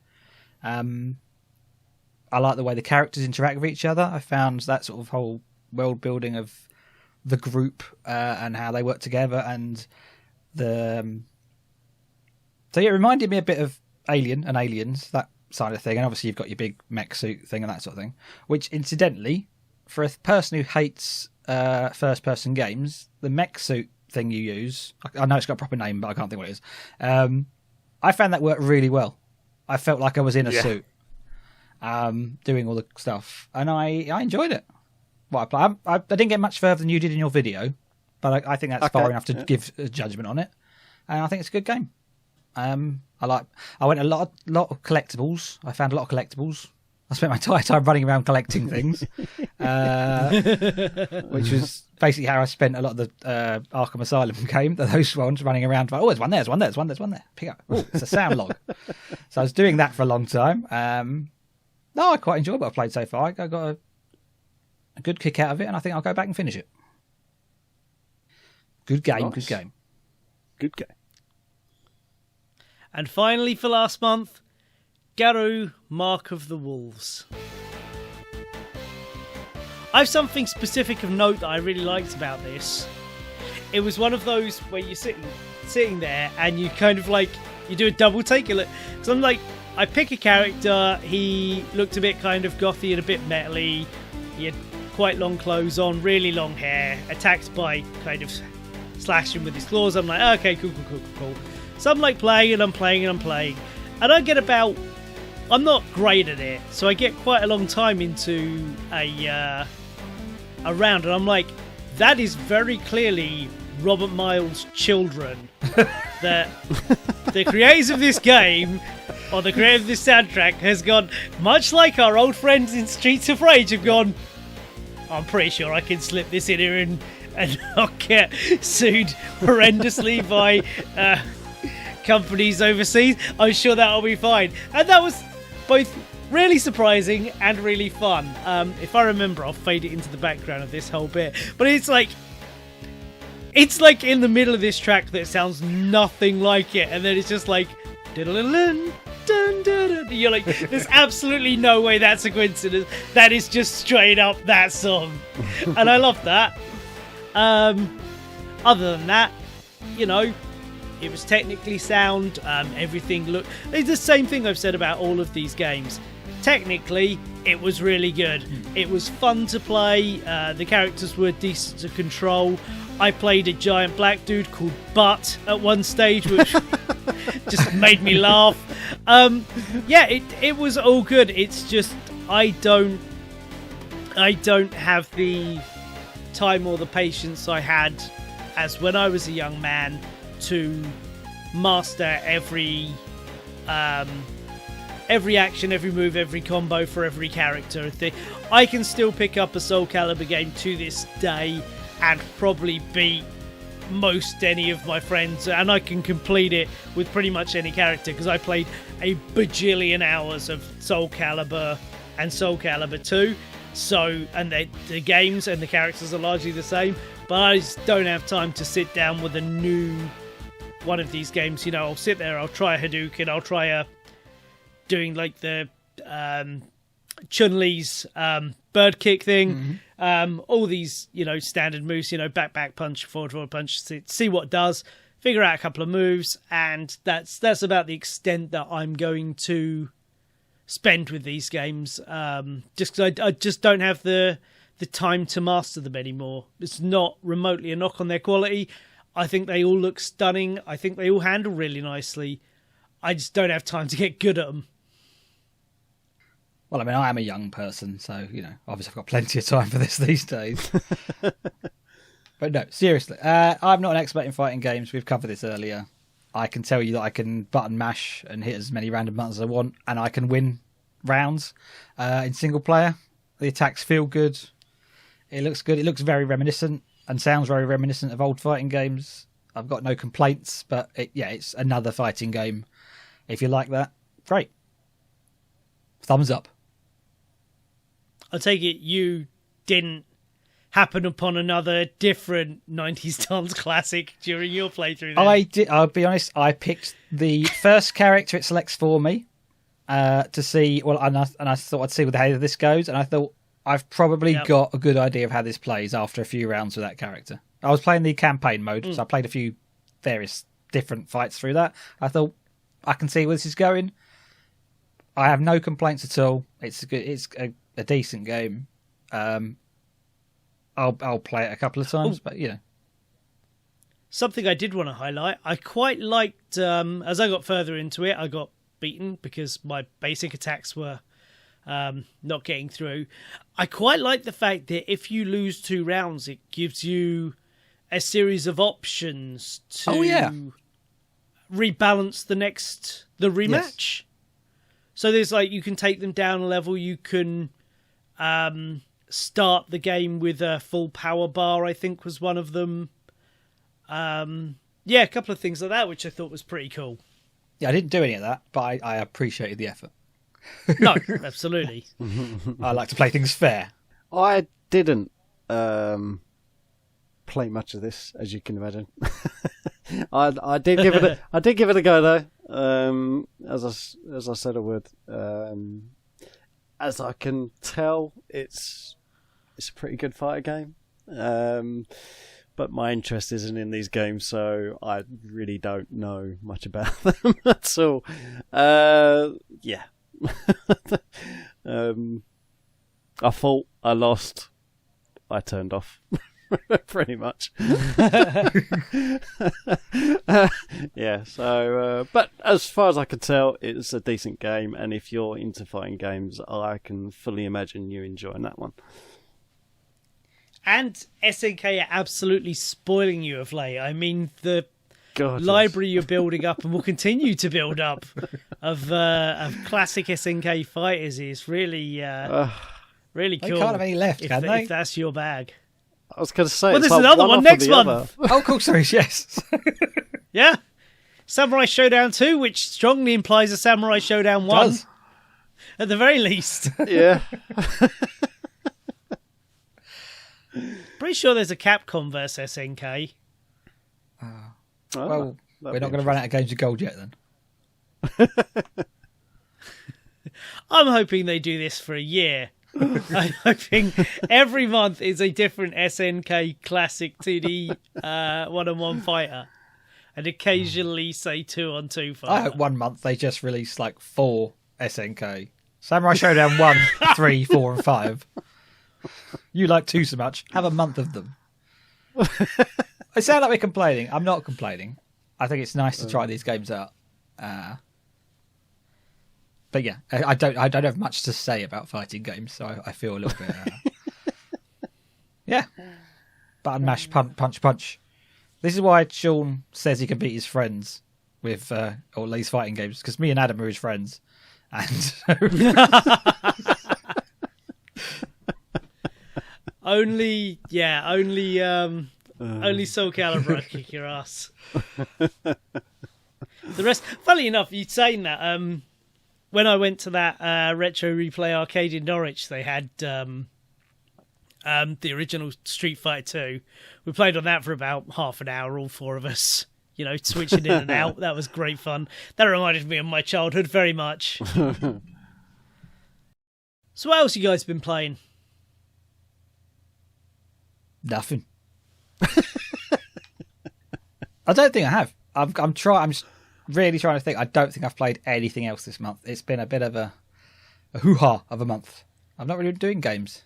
I like the way the characters interact with each other. I found that sort of whole world building of the group and how they work together, and so it reminded me a bit of Alien and Aliens, that side of thing. And obviously you've got your big mech suit thing and that sort of thing, which incidentally, for a person who hates first person games, the mech suit thing you use, I know it's got a proper name but I can't think what it is, I found that worked really well. I felt like I was in a suit, doing all the stuff, and I enjoyed it. I didn't get much further than you did in your video, but I think that's far enough to give a judgment on it, and I think it's a good game. I went a lot of collectibles. I found a lot of collectibles. I spent my entire time running around collecting things, which was basically how I spent a lot of the Arkham Asylum game. Those ones running around, like, there's one there, there's one there. Pick up. Oh, it's a sound log. So I was doing that for a long time. No, I quite enjoyed what I've played so far. I got a good kick out of it, and I think I'll go back and finish it. Good game, nice. Good game. Good game. And finally, for last month, Garou, Mark of the Wolves. I have something specific of note that I really liked about this. It was one of those where you're sitting there and you kind of like, you do a double take. Because I'm like, I pick a character, he looked a bit kind of gothy and a bit metally. He had quite long clothes on, really long hair, attacks by kind of slashing with his claws. I'm like, okay, cool. So I'm like playing and I'm playing. And I get about... I'm not great at it, so I get quite a long time into a round, and I'm like, that is very clearly Robert Miles' children. That the creators of this game, or the creator of this soundtrack, has gone, much like our old friends in Streets of Rage have gone, I'm pretty sure I can slip this in here and not get sued horrendously by companies overseas. I'm sure that'll be fine. And that was both really surprising and really fun. If I remember, I'll fade it into the background of this whole bit. But it's like in the middle of this track that sounds nothing like it, and then it's just like, dun, dun, dun. You're like, there's absolutely no way that's a coincidence. That is just straight up that song, and I love that. Other than that, you know, it was technically sound. Everything looked... It's the same thing I've said about all of these games. Technically, it was really good. It was fun to play. The characters were decent to control. I played a giant black dude called Butt at one stage, which just made me laugh. It was all good. It's just I don't have the time or the patience I had as when I was a young man to master every action, every move, every combo for every character. I can still pick up a Soul Calibur game to this day and probably beat most any of my friends, and I can complete it with pretty much any character because I played a bajillion hours of Soul Calibur and Soul Calibur 2. So, and the games and the characters are largely the same, but I just don't have time to sit down with a new one of these games. You know, I'll sit there, I'll try a Hadouken, I'll try doing like the Chun-Li's bird kick thing, all these, you know, standard moves, you know, back punch, forward punch, see what it does, figure out a couple of moves, and that's about the extent that I'm going to spend with these games, just because I just don't have the time to master them anymore. It's not remotely a knock on their quality. I think they all look stunning. I think they all handle really nicely. I just don't have time to get good at them. Well, I mean, I am a young person, so, you know, obviously I've got plenty of time for this these days. But no, seriously, I'm not an expert in fighting games. We've covered this earlier. I can tell you that I can button mash and hit as many random buttons as I want, and I can win rounds in single player. The attacks feel good. It looks good. It looks very reminiscent and sounds very reminiscent of old fighting games. I've got no complaints, but it's another fighting game. If you like that, great. Thumbs up. I take it you didn't happen upon another different 90s dance classic during your playthrough then? I did. I'll be honest, I picked the first character it selects for me to see, and I thought I'd see how this goes, and I thought I've probably got a good idea of how this plays after a few rounds with that character. I was playing the campaign mode, so I played a few various different fights through that. I thought, I can see where this is going. I have no complaints at all. It's a decent game. I'll play it a couple of times, but you know. something I did want to highlight, I quite liked, as I got further into it, I got beaten because my basic attacks were not getting through. I quite like the fact that if you lose 2 rounds, it gives you a series of options to rebalance the rematch. Yes. So there's like, you can take them down a level, you can start the game with a full power bar, I think was one of them. A couple of things like that, which I thought was pretty cool. Yeah, I didn't do any of that, but I appreciated the effort. No, absolutely. I like to play things fair. I didn't play much of this, as you can imagine. I did give it a go though. As I said I would. As I can tell, it's a pretty good fighter game. But my interest isn't in these games, so I really don't know much about them at all. Yeah. I fought, I lost, I turned off. Pretty much. Yeah, so but as far as I can tell, it's a decent game, and if you're into fighting games, I can fully imagine you enjoying that one. And SNK are absolutely spoiling you of late. I mean, the library you're building up and will continue to build up of classic SNK fighters is really really cool. They can't have any left, can they? If that's your bag. I was going to say, well, there's another one next month. Oh, cool, sorry, yes. Yeah. Samurai Shodown 2, which strongly implies a Samurai Shodown 1. Does. At the very least. Yeah. Pretty sure there's a Capcom versus SNK. Well, we're not going to run out of games of gold yet, then. I'm hoping they do this for a year. I'm hoping every month is a different SNK classic 2D one-on-one fighter. And occasionally, say, 2-on-2 fighter. I hope 1 month they just release like 4 SNK. Samurai Shodown 1, 3, 4, and 5. You like 2 so much. Have a month of them. I sound like we're complaining. I'm not complaining. I think it's nice to try these games out. But yeah, I don't have much to say about fighting games, so I feel a little bit. Yeah, button mash, punch, punch. This is why Sean says he can beat his friends with all these fighting games, because me and Adam are his friends, and only Soul Calibur would kick your ass. The rest, funnily enough, you'd saying that. When I went to that Retro Replay arcade in Norwich, they had the original Street Fighter 2. We played on that for about half an hour, all 4 of us, switching in and out. That was great fun. That reminded me of my childhood very much. So what else you guys been playing? Nothing. I don't think I have. I'm really trying to think. I don't think I've played anything else this month. It's been a bit of a hoo-ha of a month. I've not really been doing games.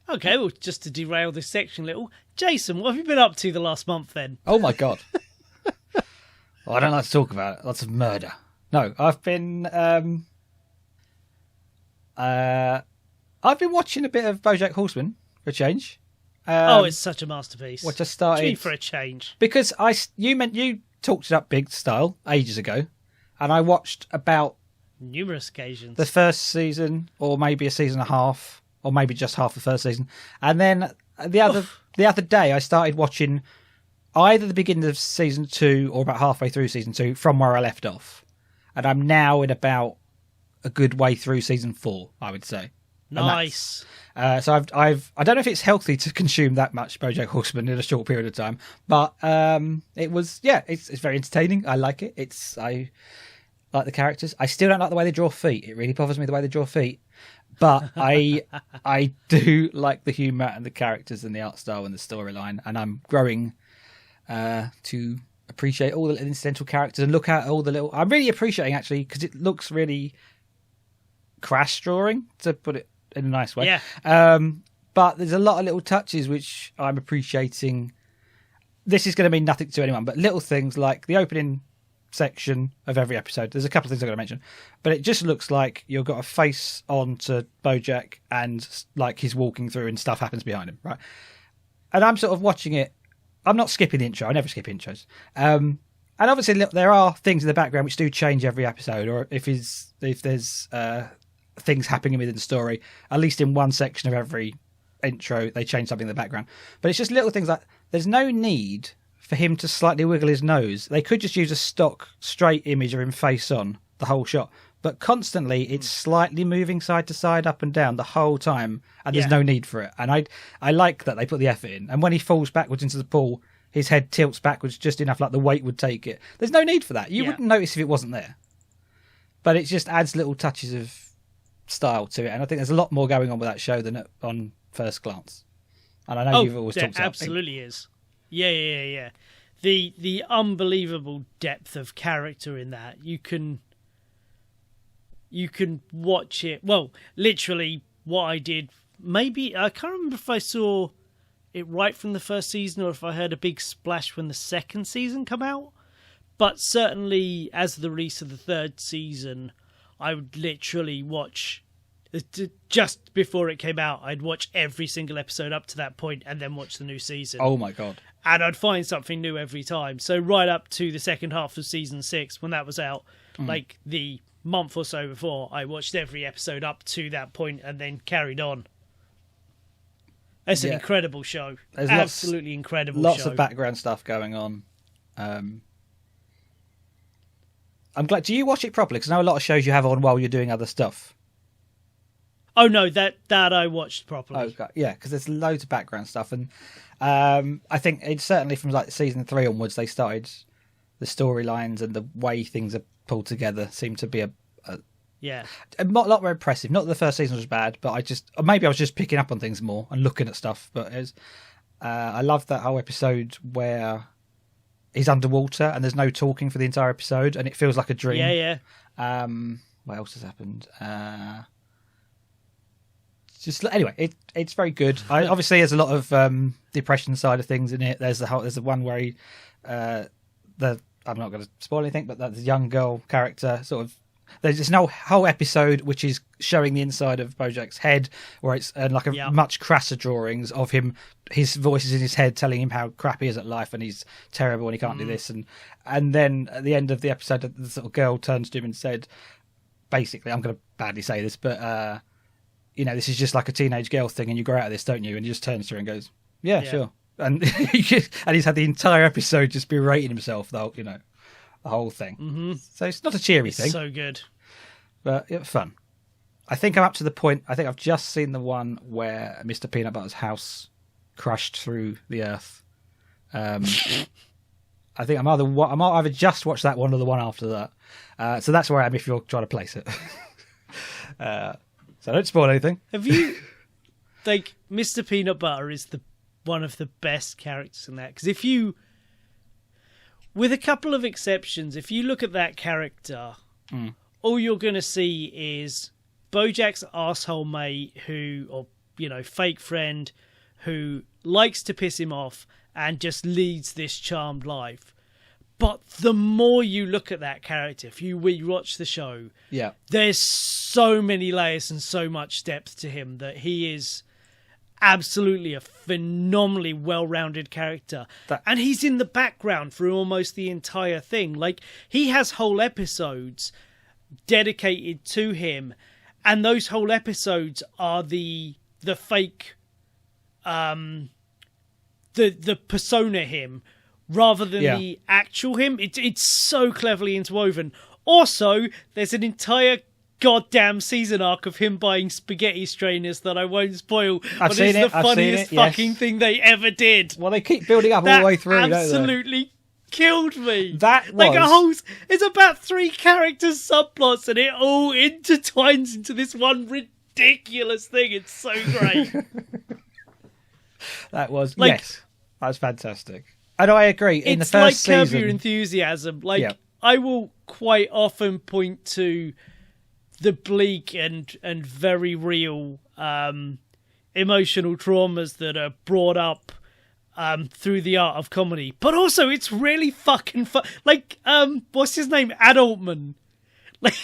Okay, well, just to derail this section a little, Jason, what have you been up to the last month then? Oh my god. Well, I don't like to talk about it. Lots of murder. No, I've been watching a bit of Bojack Horseman for a change. It's such a masterpiece. What just started for a change? Because you talked it up big style ages ago, and I watched about numerous occasions the first season, or maybe a season and a half, or maybe just half the first season, and then the other day I started watching either the beginning of season 2 or about halfway through season 2 from where I left off, and I'm now in about a good way through season 4, I would say. Nice. So I don't know if it's healthy to consume that much BoJack Horseman in a short period of time, but it was, it's very entertaining. I like it. I like the characters. I still don't like the way they draw feet. It really bothers me the way they draw feet, but I do like the humour and the characters and the art style and the storyline, and I'm growing to appreciate all the little incidental characters and look at all the little. I'm really appreciating actually because it looks really crash drawing, to put it in a nice way. Yeah. But there's a lot of little touches which I'm appreciating this is going to mean nothing to anyone, but little things like the opening section of every episode. There's a couple of things I'm going to mention, but it just looks like you've got a face on to Bojack and like he's walking through and stuff happens behind him, right? And I'm sort of watching it. I'm not skipping the intro. I never skip intros. And obviously there are things in the background which do change every episode, or if there's things happening within the story, at least in one section of every intro, they change something in the background. But it's just little things like there's no need for him to slightly wiggle his nose. They could just use a stock straight image of him face on the whole shot. But constantly it's slightly moving side to side, up and down the whole time, and there's no need for it. And I like that they put the effort in. And when he falls backwards into the pool, his head tilts backwards just enough like the weight would take it. There's no need for that. You wouldn't notice if it wasn't there. But it just adds little touches of style to it. And I think there's a lot more going on with that show than on first glance. And I know you've always talked about it. Absolutely is. Yeah. The unbelievable depth of character in that. You can watch it. Well, literally what I did, maybe I can't remember if I saw it right from the first season or if I heard a big splash when the second season come out. But certainly as the release of the third season, I would literally watch, just before it came out, I'd watch every single episode up to that point and then watch the new season. Oh my God. And I'd find something new every time. So right up to the second half of season 6, when that was out, like the month or so before, I watched every episode up to that point and then carried on. It's an incredible show. There's absolutely incredible lots show. Of background stuff going on. I'm glad. Do you watch it properly? Because I know a lot of shows you have on while you're doing other stuff. Oh no, that I watched properly. Okay, yeah, because there's loads of background stuff, and I think it's certainly from like season 3 onwards they started the storylines and the way things are pulled together seem to be a lot more impressive. Not that the first season was bad, but I was just picking up on things more and looking at stuff. But I love that whole episode where he's underwater and there's no talking for the entire episode, and it feels like a dream. Yeah. What else has happened? Anyway, it's very good. Obviously, there's a lot of depression side of things in it. There's the one where I'm not going to spoil anything, but the young girl character sort of. There's this whole episode which is showing the inside of Bojack's head, where it's much crasser drawings of him. His voice is in his head telling him how crap he is at life and he's terrible and he can't do this. And then at the end of the episode, the sort of girl turns to him and said, basically, I'm going to badly say this, but this is just like a teenage girl thing, and you grow out of this, don't you? And he just turns to her and goes, "Yeah, sure." And he's had the entire episode just berating himself, though, the whole thing. Mm-hmm. So it's not a cheery thing. So good. But it's fun. I think I'm up to the point, I think I've just seen the one where Mr. Peanut Butter's house crushed through the earth. I think I might either just watch that one or the one after that. So that's where I am if you're trying to place it. So don't spoil anything. Have you... Mr. Peanut Butter is one of the best characters in that. Because if you... With a couple of exceptions, if you look at that character, all you're going to see is Bojack's arsehole mate fake friend who likes to piss him off and just leads this charmed life. But the more you look at that character, if you rewatch the show, there's so many layers and so much depth to him that he is absolutely a phenomenally well-rounded character. And he's in the background through almost the entire thing. Like, he has whole episodes dedicated to him, and those whole episodes are the fake the persona him rather than the actual him. It's so cleverly interwoven. Also, there's an entire goddamn season arc of him buying spaghetti strainers that I won't spoil. But it's the funniest fucking thing they ever did. Well, they keep building up all the way through. Absolutely killed me. That was it's about 3 character subplots and it all intertwines into this one ridiculous thing. It's so great. That was fantastic. And I agree. In the first season, Curb Your Enthusiasm. I will quite often point to the bleak and very real emotional traumas that are brought up through the art of comedy, but also it's really fucking fun. Like, what's his name? Adultman. Like,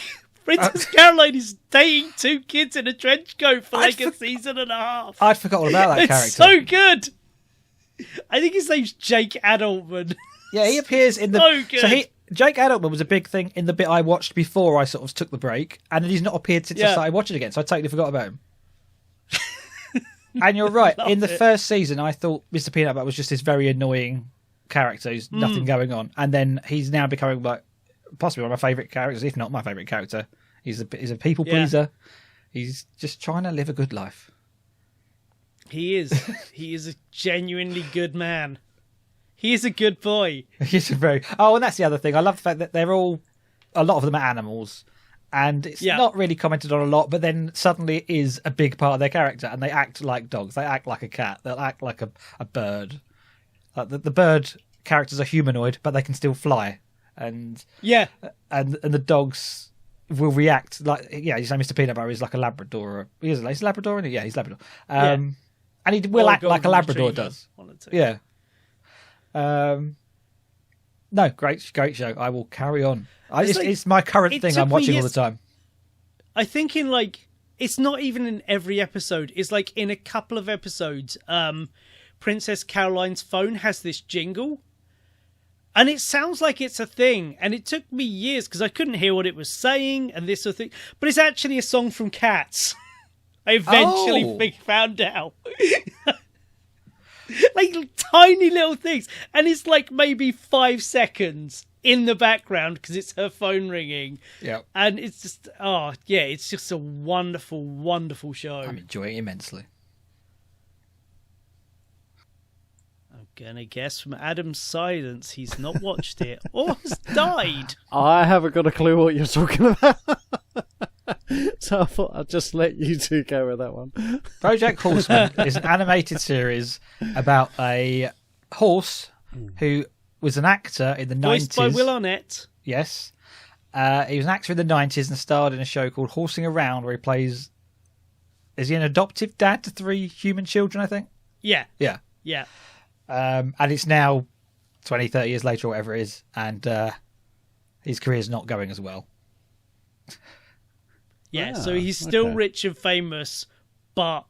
Princess Caroline is dating 2 kids in a trench coat for like a season and a half. I'd forgot all about that it's character. So good. I think his name's Jake Adultman. Yeah, he appears in the. So good. So Jake Adultman was a big thing in the bit I watched before I sort of took the break, and then he's not appeared since I started watching again. So I totally forgot about him. And you're right. In the first season, I thought Mr. Peanut Butter was just this very annoying character who's nothing going on, and then he's now becoming like possibly one of my favourite characters, if not my favourite character. He's a people pleaser. He's just trying to live a good life. He is. He is a genuinely good man. He is a good boy. He's a very. Oh, and that's the other thing. I love the fact that they're all. A lot of them are animals. And it's not really commented on a lot, but then suddenly it is a big part of their character, and they act like dogs. They act like a cat. They'll act like a bird. Like the bird characters are humanoid, but they can still fly. And the dogs will react like you say Mr. Peanut Butter is like a Labrador. He's a Labrador, isn't he? Yeah, he's Labrador. And he will act like a Labrador does. Yeah. No, great show. I will carry on. It's my current thing I'm watching all the time. I think it's not even in every episode. It's like in a couple of episodes, Princess Caroline's phone has this jingle. And it sounds like it's a thing. And it took me years because I couldn't hear what it was saying and this sort of thing. But it's actually a song from Cats. I eventually found out. Like tiny little things. And it's like maybe 5 seconds in the background because it's her phone ringing. Yeah. And it's just, it's just a wonderful, wonderful show. I'm enjoying it immensely. I'm going to guess from Adam's silence he's not watched it or has died. I haven't got a clue what you're talking about. So I thought I'd just let you two go with that one. Bojack Horseman is an animated series about a horse who was an actor in the 90s. Voiced by Will Arnett. Yes. He was an actor in the 90s and starred in a show called Horsing Around where he plays... Is he an adoptive dad to 3 human children, I think? Yeah. Yeah. Yeah. And it's now 20, 30 years later or whatever it is, and his career's not going as well. Yeah, so he's still rich and famous, but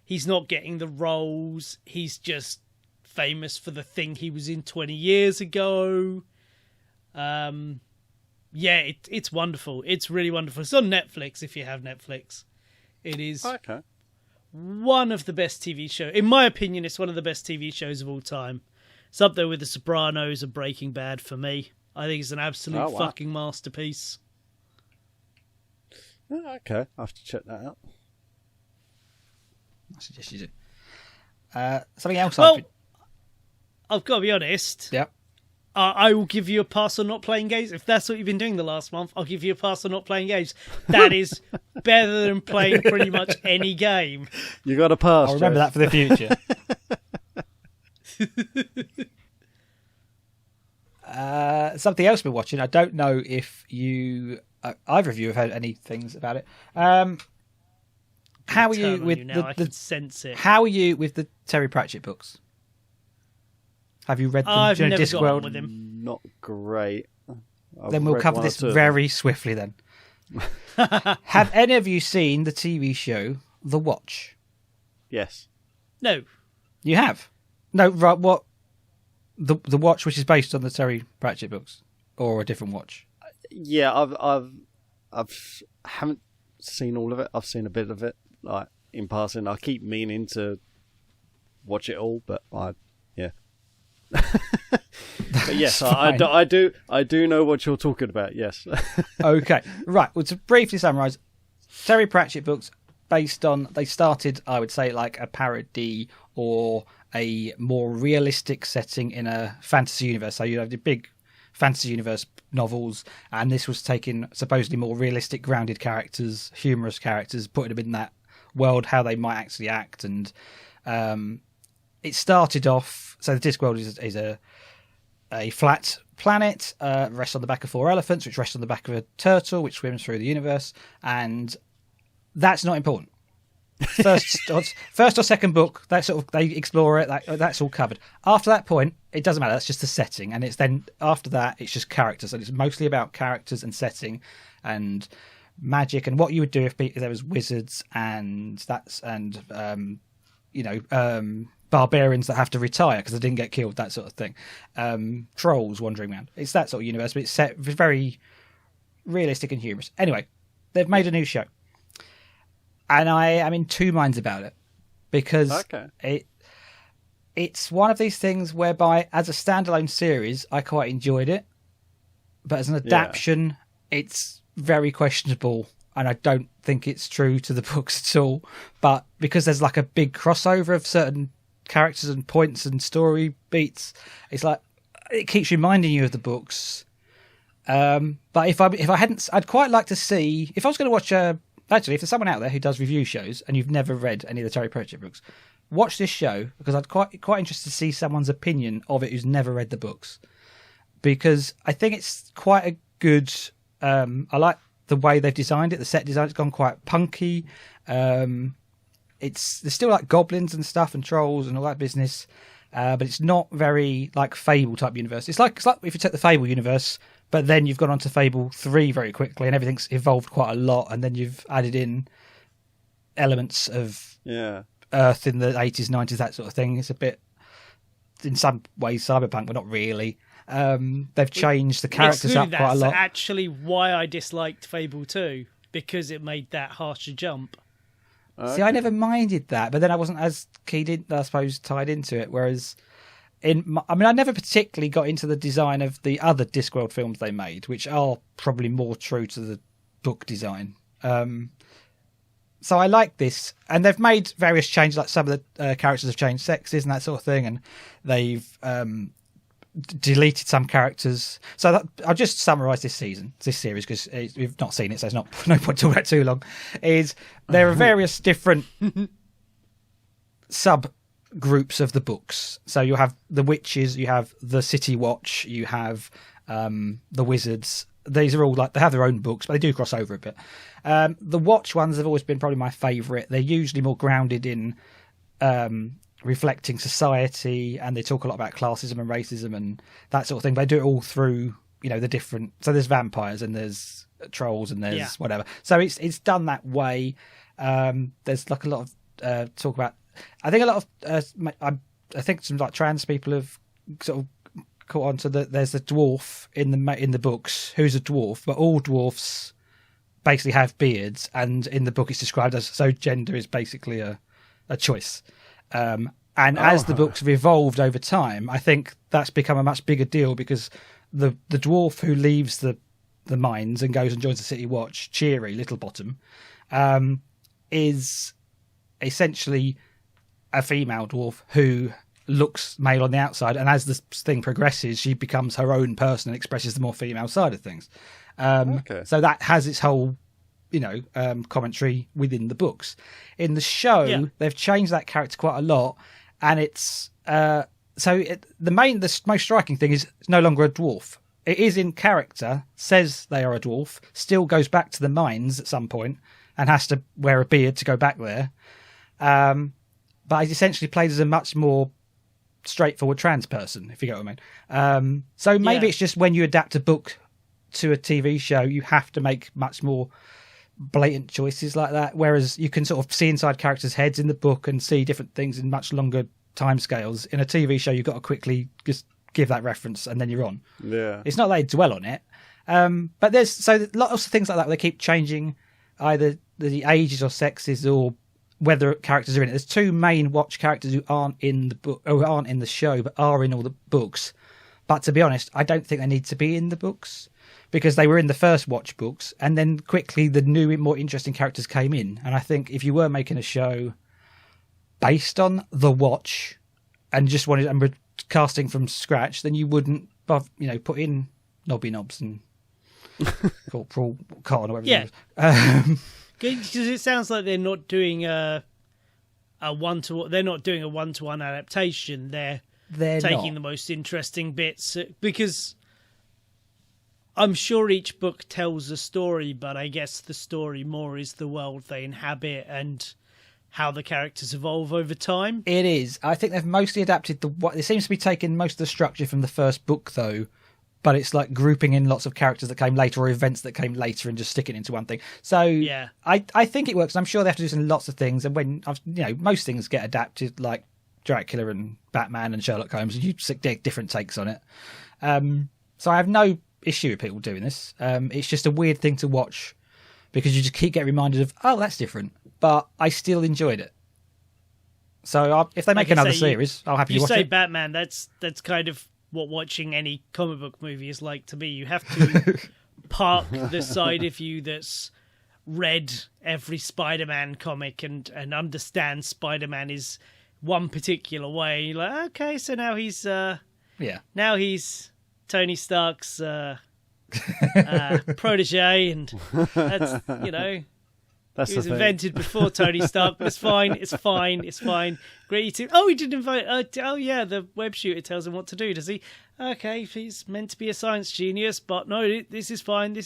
he's not getting the roles. He's just famous for the thing he was in 20 years ago. It's wonderful. It's really wonderful. It's on Netflix if you have Netflix. It is one of the best TV shows. In my opinion, it's one of the best TV shows of all time. It's up there with The Sopranos and Breaking Bad for me. I think it's an absolute fucking masterpiece. Oh, okay, I'll have to check that out. I suggest you do. Something else. I've got to be honest. Yep. I will give you a pass on not playing games. If that's what you've been doing the last month, I'll give you a pass on not playing games. That is better than playing pretty much any game. You got a pass. I'll remember that for the future. Something else we're watching. I don't know if you... either of you have heard any things about it. How are you with I can sense it. How are you with the Terry Pratchett books? Have you read them? I've never Discworld? got on with him. Not great. Then we'll cover this very swiftly then. Have any of you seen the TV show The Watch? Yes. No. You have? No, right, what? The Watch, which is based on the Terry Pratchett books? Or a different watch? Yeah, I've haven't seen all of it. I've seen a bit of it, like in passing. I keep meaning to watch it all, but but yes, I do know what you're talking about. Yes. Okay, right. Well, to briefly summarise, Terry Pratchett books based on, they started, I would say, like a parody or a more realistic setting in a fantasy universe. So you have the big fantasy universe novels, and this was taking supposedly more realistic, grounded characters, humorous characters, putting them in that world, how they might actually act. And it started off, so the Discworld is a flat planet, rests on the back of 4 elephants, which rests on the back of a turtle, which swims through the universe, and that's not important. first or second book, that sort of they explore it. That's all covered. After that point, it doesn't matter. That's just the setting, and it's then after that, it's just characters, and it's mostly about characters and setting, and magic, and what you would do if there was wizards and barbarians that have to retire because they didn't get killed, that sort of thing. Trolls wandering around. It's that sort of universe, but it's set very realistic and humorous. Anyway, they've made a new show, and I am in two minds about it because it's one of these things whereby, as a standalone series, I quite enjoyed it, but as an adaptation, it's very questionable, and I don't think it's true to the books at all. But because there's like a big crossover of certain characters and points and story beats, it's like it keeps reminding you of the books. But if I hadn't, I'd quite like to see, if I was going to watch actually, if there's someone out there who does review shows and you've never read any of the Terry Pratchett books, watch this show, because I'd quite interested to see someone's opinion of it who's never read the books, because I think it's quite a good. I like the way they've designed it. The set design has gone quite punky. There's still like goblins and stuff and trolls and all that business, but it's not very like Fable type universe. It's like if you take the Fable universe, but then you've gone on to Fable 3 very quickly, and everything's evolved quite a lot, and then you've added in elements of Earth in the 80s, 90s, that sort of thing. It's a bit, in some ways, cyberpunk, but not really. They've changed the characters up quite a lot. That's actually why I disliked Fable 2, because it made that harsher jump. Okay. See, I never minded that, but then I wasn't as keyed in, I suppose, tied into it. Whereas, I never particularly got into the design of the other Discworld films they made, which are probably more true to the book design. So I like this, and they've made various changes. Like some of the characters have changed sexes and that sort of thing, and they've deleted some characters. So I'll just summarise this series, because we've not seen it, so there's no point talking about it too long. There are various different subgroups of the books. So you have the witches, you have the City Watch, you have the wizards. These are all like, they have their own books, but they do cross over a bit. The Watch ones have always been probably my favourite. They're usually more grounded in reflecting society, and they talk a lot about classism and racism and that sort of thing. They do it all through, the different. So there's vampires and there's trolls and there's whatever. So it's done that way. There's like a lot of talk about. I think a lot of. I think some like trans people have sort of caught on to that. There's a dwarf in the books who's a dwarf, but all dwarfs basically have beards, and in the book it's described as, so gender is basically a choice. As the books have evolved over time, I think that's become a much bigger deal, because the dwarf who leaves the mines and goes and joins the City Watch, Cheery Littlebottom, is essentially a female dwarf who looks male on the outside, and as this thing progresses, she becomes her own person and expresses the more female side of things. So that has its whole commentary within the books. In the show, they've changed that character quite a lot, and it's the most striking thing is it's no longer a dwarf. It is in character, says they are a dwarf, still goes back to the mines at some point and has to wear a beard to go back there. But it essentially plays as a much more straightforward trans person, if you get what I mean. So maybe it's just when you adapt a book to a TV show, you have to make much more blatant choices like that, whereas you can sort of see inside characters' heads in the book and see different things in much longer timescales. In a TV show, you've got to quickly just give that reference and then you're on. Yeah, it's not that they dwell on it, but there's lots of things like that where they keep changing either the ages or sexes or whether characters are in it. There's two main Watch characters who aren't in the book, or aren't in the show, but are in all the books. But to be honest, I don't think they need to be in the books, because they were in the first Watch books, and then quickly the new, more interesting characters came in. And I think if you were making a show based on the Watch and just wanted and casting from scratch, then you wouldn't, put in Nobby Knobs and Corporal Cotton or whatever. Yeah, because it sounds like they're not doing a one-to-one. They're not doing a one-to-one adaptation. They're taking the most interesting bits, because I'm sure each book tells a story, but I guess the story more is the world they inhabit and how the characters evolve over time. It is. I think they've mostly adapted it seems to be taking most of the structure from the first book, though, but it's like grouping in lots of characters that came later or events that came later and just sticking it into one thing. So Yeah. I think it works. I'm sure they have to do some lots of things, and when most things get adapted, like Dracula and Batman and Sherlock Holmes, and you get different takes on it. So I have no issue with people doing this. It's just a weird thing to watch because you just keep getting reminded of, oh, that's different. But I still enjoyed it. So if they make another series, I'll happily watch it. You say Batman, that's kind of what watching any comic book movie is like to me. You have to park the side of you that's read every Spider-Man comic and understands Spider-Man is one particular way. You're like, okay, so now he's now he's Tony Stark's protege, and that's That's he was the thing. invented before Tony Stark, but it's fine. Great. He didn't invite. Oh yeah, the web shooter tells him what to do. Does he? Okay, he's meant to be a science genius, but no, this is fine.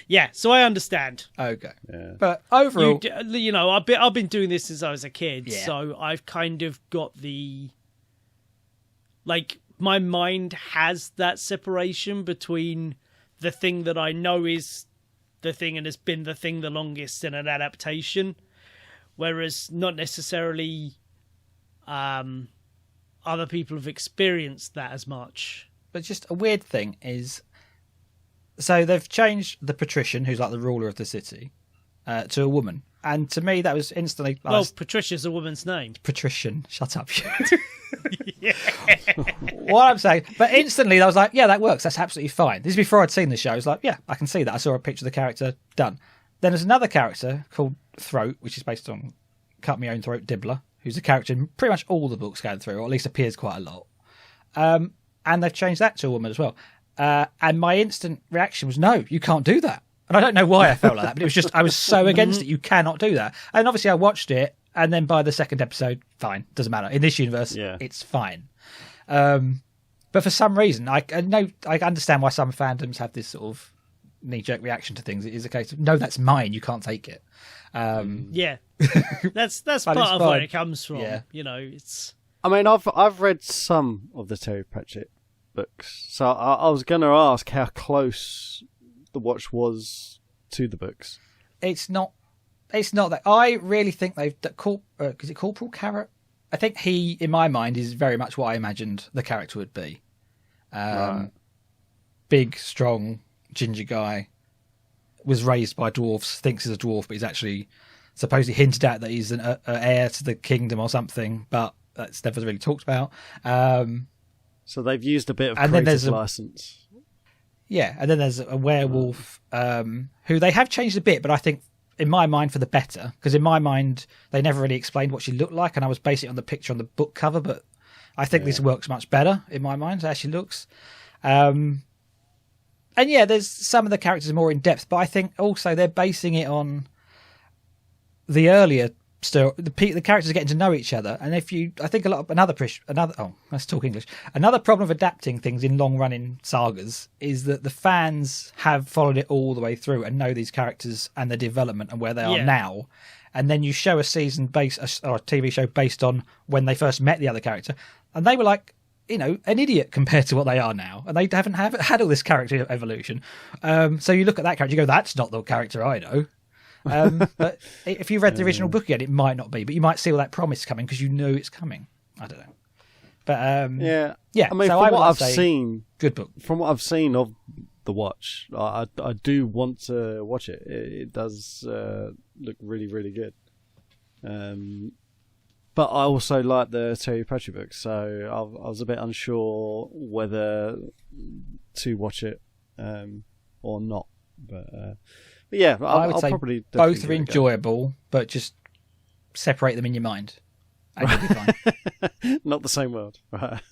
Yeah, so I understand. Okay, Yeah. but overall, I've been doing this since I was a kid, so I've kind of got my mind has that separation between the thing that I know is the thing and has been the thing the longest in an adaptation, whereas not necessarily other people have experienced that as much. But just a weird thing is, so they've changed the patrician, who's like the ruler of the city, to a woman. And to me, that was instantly... Patricia's a woman's name. Patrician. Shut up. What I'm saying. But instantly, I was like, yeah, that works. That's absolutely fine. This is before I'd seen the show. I was like, yeah, I can see that. I saw a picture of the character. Done. Then there's another character called Throat, which is based on Cut Me Own Throat Dibbler, who's a character in pretty much all the books going through, or at least appears quite a lot. And they've changed that to a woman as well. And my instant reaction was, no, you can't do that. And I don't know why I felt like that, but it was just, I was so against it. You cannot do that. And obviously I watched it, and then by the second episode, fine, doesn't matter. In this universe, It's fine. But for some reason, I understand why some fandoms have this sort of knee-jerk reaction to things. It is a case of, no, that's mine, you can't take it. Yeah, that's part of where it comes from. Yeah. It's. I mean, I've read some of the Terry Pratchett books, so I was going to ask how close the watch was to the books. It's not that. I really think is it Corporal Carrot? I think he, in my mind, is very much what I imagined the character would be. Right. Big, strong, ginger guy. Was raised by dwarves, thinks he's a dwarf, but he's actually supposedly hinted at that he's an heir to the kingdom or something, but that's never really talked about. So they've used a bit of and then creative license. Yeah, and then there's a werewolf who they have changed a bit, but I think in my mind for the better, because in my mind they never really explained what she looked like, and I was basing it on the picture on the book cover, but I think this works much better in my mind as she looks. And yeah, there's some of the characters are more in depth, but I think also they're basing it on the earlier story. The characters are getting to know each other, and let's talk English. Another problem of adapting things in long-running sagas is that the fans have followed it all the way through and know these characters and their development and where they are now. And then you show a season or a TV show based on when they first met the other character, and they were like, an idiot compared to what they are now, and they haven't had all this character evolution. So you look at that character, you go, "That's not the character I know." But if you read the original book again, it might not be, but you might see all that promise coming because you know it's coming. I don't know, but yeah. I mean, so from what I've seen, good book. From what I've seen of the watch, I do want to watch it. It does look really, really good. But I also like the Terry Pratchett books, so I was a bit unsure whether to watch it or not. But yeah, I would I'll say probably both are enjoyable, but just separate them in your mind, and you'll be fine. Not the same world, right?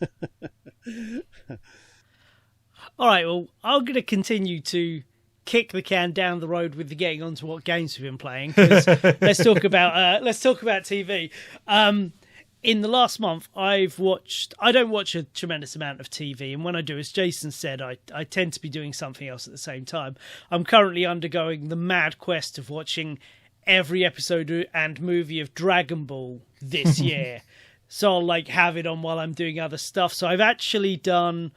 All right, well, I'm going to continue to kick the can down the road with the getting onto what games we've been playing. 'Cause let's talk about TV. In the last month, I don't watch a tremendous amount of TV, and when I do, as Jason said, I tend to be doing something else at the same time. I'm currently undergoing the mad quest of watching every episode and movie of Dragon Ball this year. So I'll like have it on while I'm doing other stuff. So I've actually done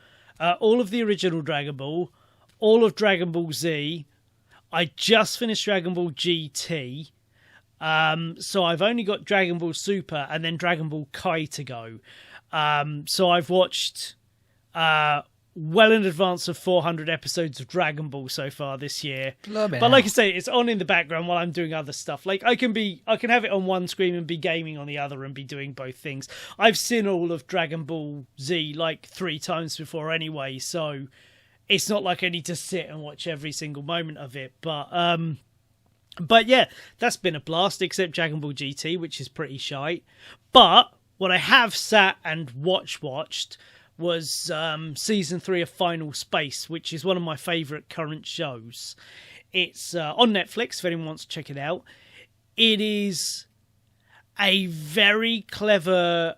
all of the original Dragon Ball, all of Dragon Ball Z. I just finished Dragon Ball GT. So I've only got Dragon Ball Super and then Dragon Ball Kai to go. So I've watched well in advance of 400 episodes of Dragon Ball so far this year. But like I say, it's on in the background while I'm doing other stuff. Like I can have it on one screen and be gaming on the other and be doing both things. I've seen all of Dragon Ball Z like 3 times before anyway, so it's not like I need to sit and watch every single moment of it. But yeah, that's been a blast, except Dragon Ball GT, which is pretty shite. But what I have sat and watched was season 3 of Final Space, which is one of my favourite current shows. It's on Netflix if anyone wants to check it out. It is a very clever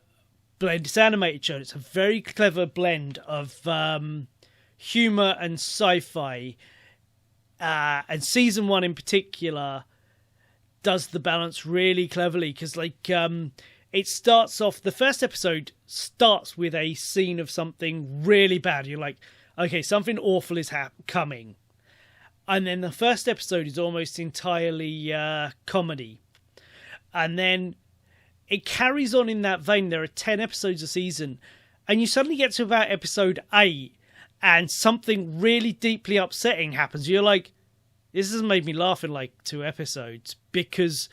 blend. It's an animated show. It's a very clever blend of humour and sci-fi. And season 1 in particular does the balance really cleverly because it starts off, the first episode starts with a scene of something really bad. You're like, okay, something awful is coming. And then the first episode is almost entirely comedy. And then it carries on in that vein. There are 10 episodes a season. And you suddenly get to about episode 8 and something really deeply upsetting happens. You're like, this has made me laugh in like 2 episodes because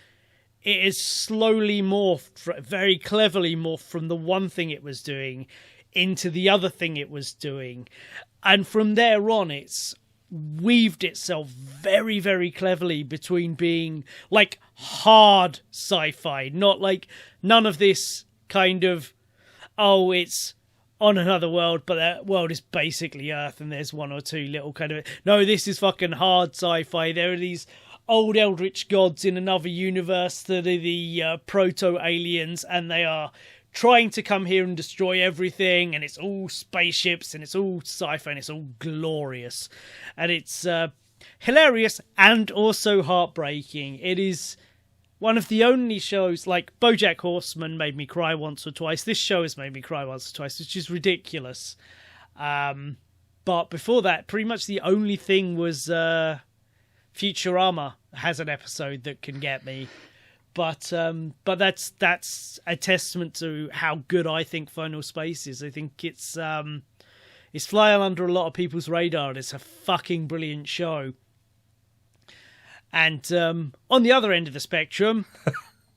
it is slowly morphed, very cleverly morphed from the one thing it was doing into the other thing it was doing. And from there on, it's weaved itself very, very cleverly between being like hard sci-fi, not like none of this kind of, oh, it's on another world, but that world is basically Earth and there's 1 or 2 little kind of... No, this is fucking hard sci-fi. There are these old eldritch gods in another universe that are the proto-aliens, and they are trying to come here and destroy everything, and it's all spaceships, and it's all sci-fi, and it's all glorious. And it's hilarious and also heartbreaking. It is one of the only shows, like Bojack Horseman made me cry once or twice. This show has made me cry once or twice, which is ridiculous. But before that, pretty much the only thing was Futurama has an episode that can get me. But that's a testament to how good I think Final Space is. I think it's flying under a lot of people's radar, and it's a fucking brilliant show. And on the other end of the spectrum,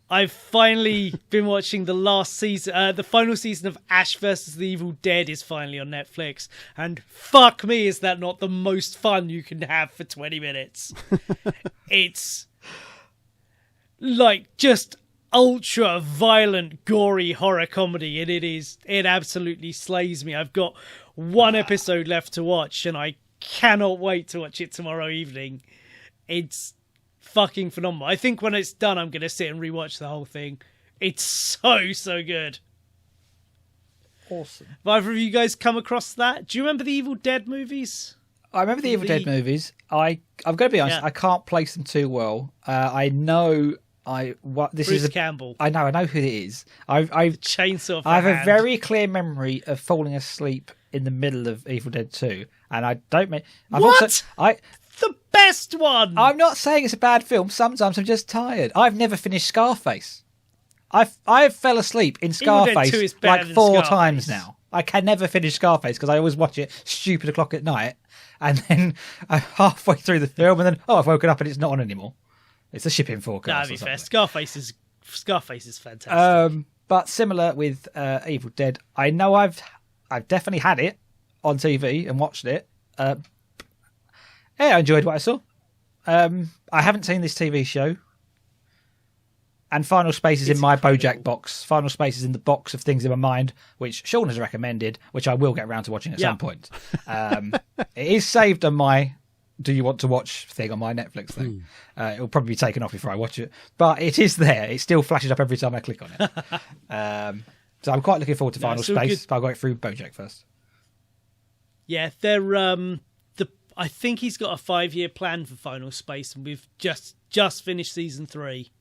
I've finally been watching the last season. The final season of Ash vs. the Evil Dead is finally on Netflix. And fuck me, is that not the most fun you can have for 20 minutes? It's like just ultra violent, gory horror comedy. And it absolutely slays me. I've got 1 episode left to watch, and I cannot wait to watch it tomorrow evening. It's fucking phenomenal. I think when it's done, I'm going to sit and rewatch the whole thing. It's so good. Awesome. Have either of you guys come across that? Do you remember the Evil Dead movies? I remember the Evil Dead movies. I'm going to be honest, I can't place them too well. I know Bruce Campbell. I know who it is. I've chainsaw. I have a very clear memory of falling asleep in the middle of Evil Dead 2, and I don't mean the best one. I'm not saying it's a bad film. Sometimes I'm just tired. I've never finished Scarface. I've fell asleep in Scarface like 4 times now. I can never finish Scarface because I always watch it stupid o'clock at night, and then I'm halfway through the film, and then I've woken up and it's not on anymore. It's a shipping forecast. That'd be fair. Scarface is fantastic. But similar with Evil Dead, I know I've definitely had it on TV and watched it. I enjoyed what I saw. I haven't seen this TV show. And Final Space is in my Bojack box. Final Space is in the box of things in my mind, which Sean has recommended, which I will get around to watching at some point. It is saved on my do you want to watch thing on my Netflix thing. It'll probably be taken off before I watch it. But it is there. It still flashes up every time I click on it. So I'm quite looking forward to Final Space, but I'll go through Bojack first. Yeah, they're I think he's got a 5-year plan for Final Space, and we've just just finished season 3.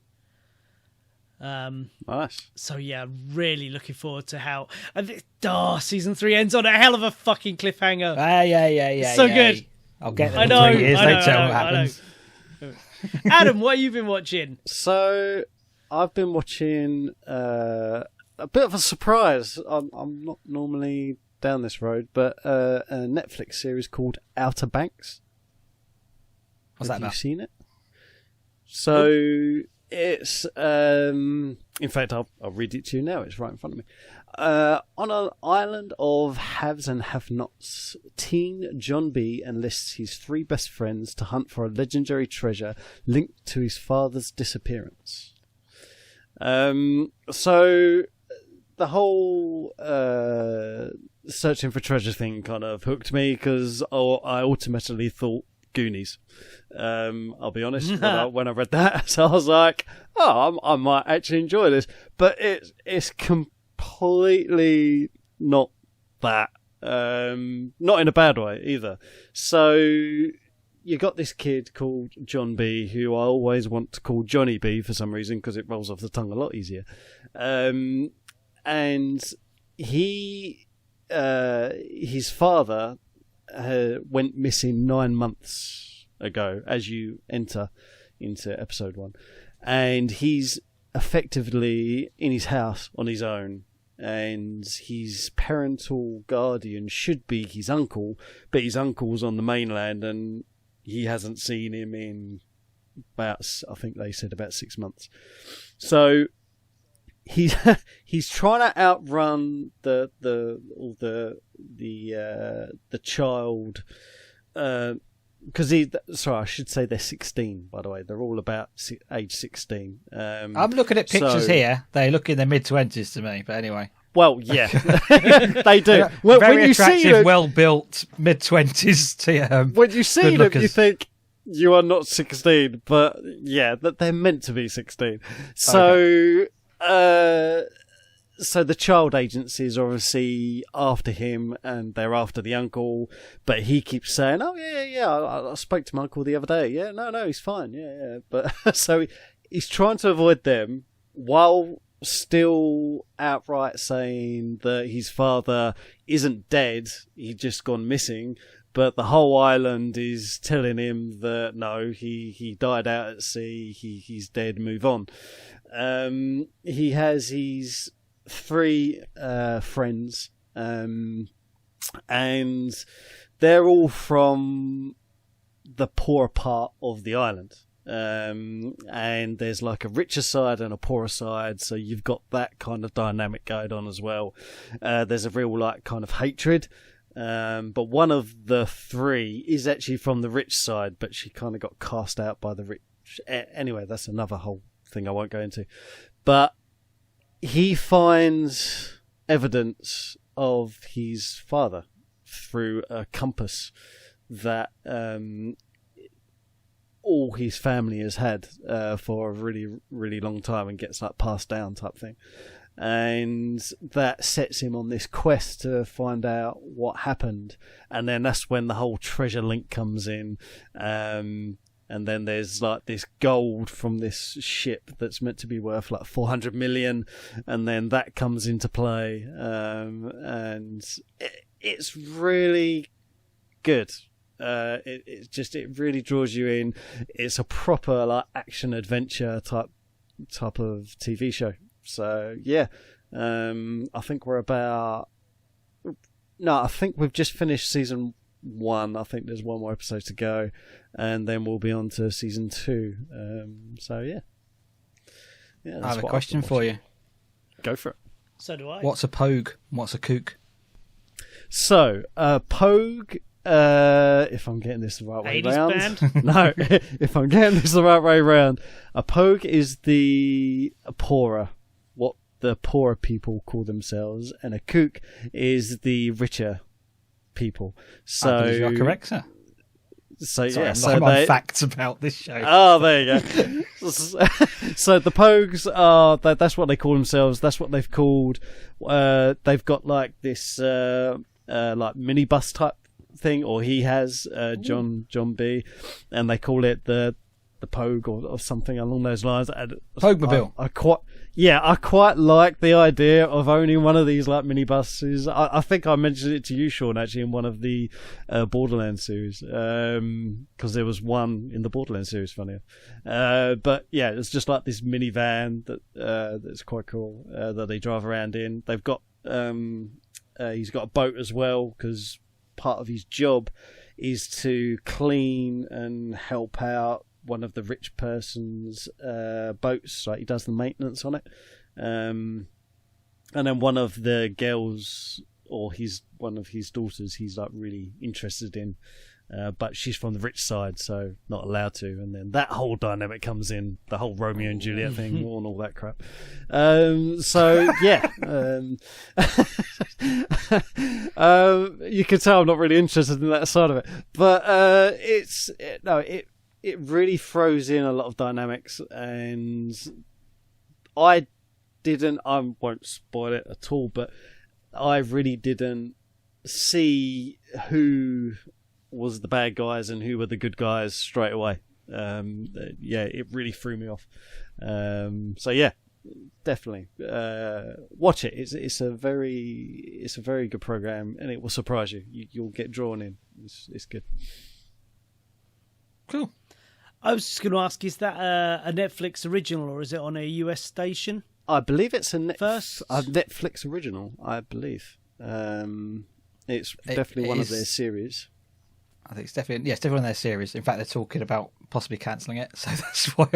Nice. So yeah, really looking forward to how season 3 ends on a hell of a fucking cliffhanger. Yeah. So good. I'll get them I in know, 3 years. I They know, tell I what know, I know. happens. Adam, what have you been watching? So I've been watching a bit of a surprise. I'm not normally down this road, but a Netflix series called Outer Banks. What's that Have about? you seen it? So it's in fact I'll read it to you now. It's right in front of me. On an island of haves and have-nots, teen John B enlists his 3 best friends to hunt for a legendary treasure linked to his father's disappearance. So the whole searching for treasure thing kind of hooked me because I automatically thought Goonies. I'll be honest, when I read that, so I was like, I might actually enjoy this, but it's completely not that. Not in a bad way either. So you got this kid called John B, who I always want to call Johnny B for some reason because it rolls off the tongue a lot easier. And his father went missing 9 months ago, as you enter into episode 1, and he's effectively in his house on his own, and his parental guardian should be his uncle, but his uncle's on the mainland and he hasn't seen him in about, I think they said about 6 months. So he's trying to outrun the child, because I should say they're 16, by the way. They're all about age 16. I'm looking at pictures here. They look in their mid-20s to me, but anyway. Well, yeah, they do. Very when you attractive, see them, well-built mid-20s to when you see them, lookers. you think you are not 16, but yeah, that they're meant to be 16. So, so the child agencies are obviously after him, and they're after the uncle, but he keeps saying, "Oh yeah, I spoke to my uncle the other day. Yeah, no, he's fine. Yeah." But so he's trying to avoid them while still outright saying that his father isn't dead, he's just gone missing, but the whole island is telling him that no, he died out at sea, he's dead, move on. He has his 3 friends, and they're all from the poor part of the island. And there's like a richer side and a poorer side, so you've got that kind of dynamic going on as well. There's a real like kind of hatred, but one of the 3 is actually from the rich side, but she kind of got cast out by the rich. Anyway, that's another whole thing I won't go into. But he finds evidence of his father through a compass that all his family has had for a really, really long time, and gets like passed down type thing. And that sets him on this quest to find out what happened. And then that's when the whole treasure link comes in. And then there's like this gold from this ship that's meant to be worth like 400 million. And then that comes into play. And it's really good. It really draws you in. It's a proper like action adventure type of TV show. So yeah, I think I think we've just finished season 1. I think there's 1 more episode to go, and then we'll be on to season 2. So yeah. I have a question for you. Go for it. So do I. What's a pogue? What's a kook? So pogue. If I'm getting this the right way 80s round. band? No, if I'm getting this the right way round, a pogue is the poorer, what the poorer people call themselves, and a kook is the richer people. So I believe you're correct, sir. So Sorry, yeah, I'm on facts about this show. Oh, there you go. So the pogues are that's what they call themselves. That's what they've called. They've got like this like minibus type thing, or he has John B, and they call it the the Pogue or something along those lines. Poguemobile. I quite like the idea of owning one of these like minibuses. I think I mentioned it to you, Sean, actually, in one of the Borderlands series, because there was one in the Borderlands series, funny enough. But yeah, it's just like this minivan that's quite cool that they drive around in. They've got he's got a boat as well, because part of his job is to clean and help out one of the rich person's boats. Like, he does the maintenance on it, and then one of the girls, or one of his daughters, he's like really interested in, but she's from the rich side, so not allowed to. And then that whole dynamic comes in, the whole Romeo and Juliet thing, and all that crap. So yeah, you can tell I'm not really interested in that side of it, but it really throws in a lot of dynamics, and I won't spoil it at all, but I really didn't see who was the bad guys and who were the good guys straight away. It really threw me off. So yeah, definitely watch it. It's a very good program, and it will surprise you. You'll get drawn in. It's good. Cool. I was just going to ask, is that a Netflix original, or is it on a US station? I believe it's a Netflix original, I believe. It's definitely one of their series. I think it's definitely one of their series. In fact, they're talking about possibly cancelling it, so that's why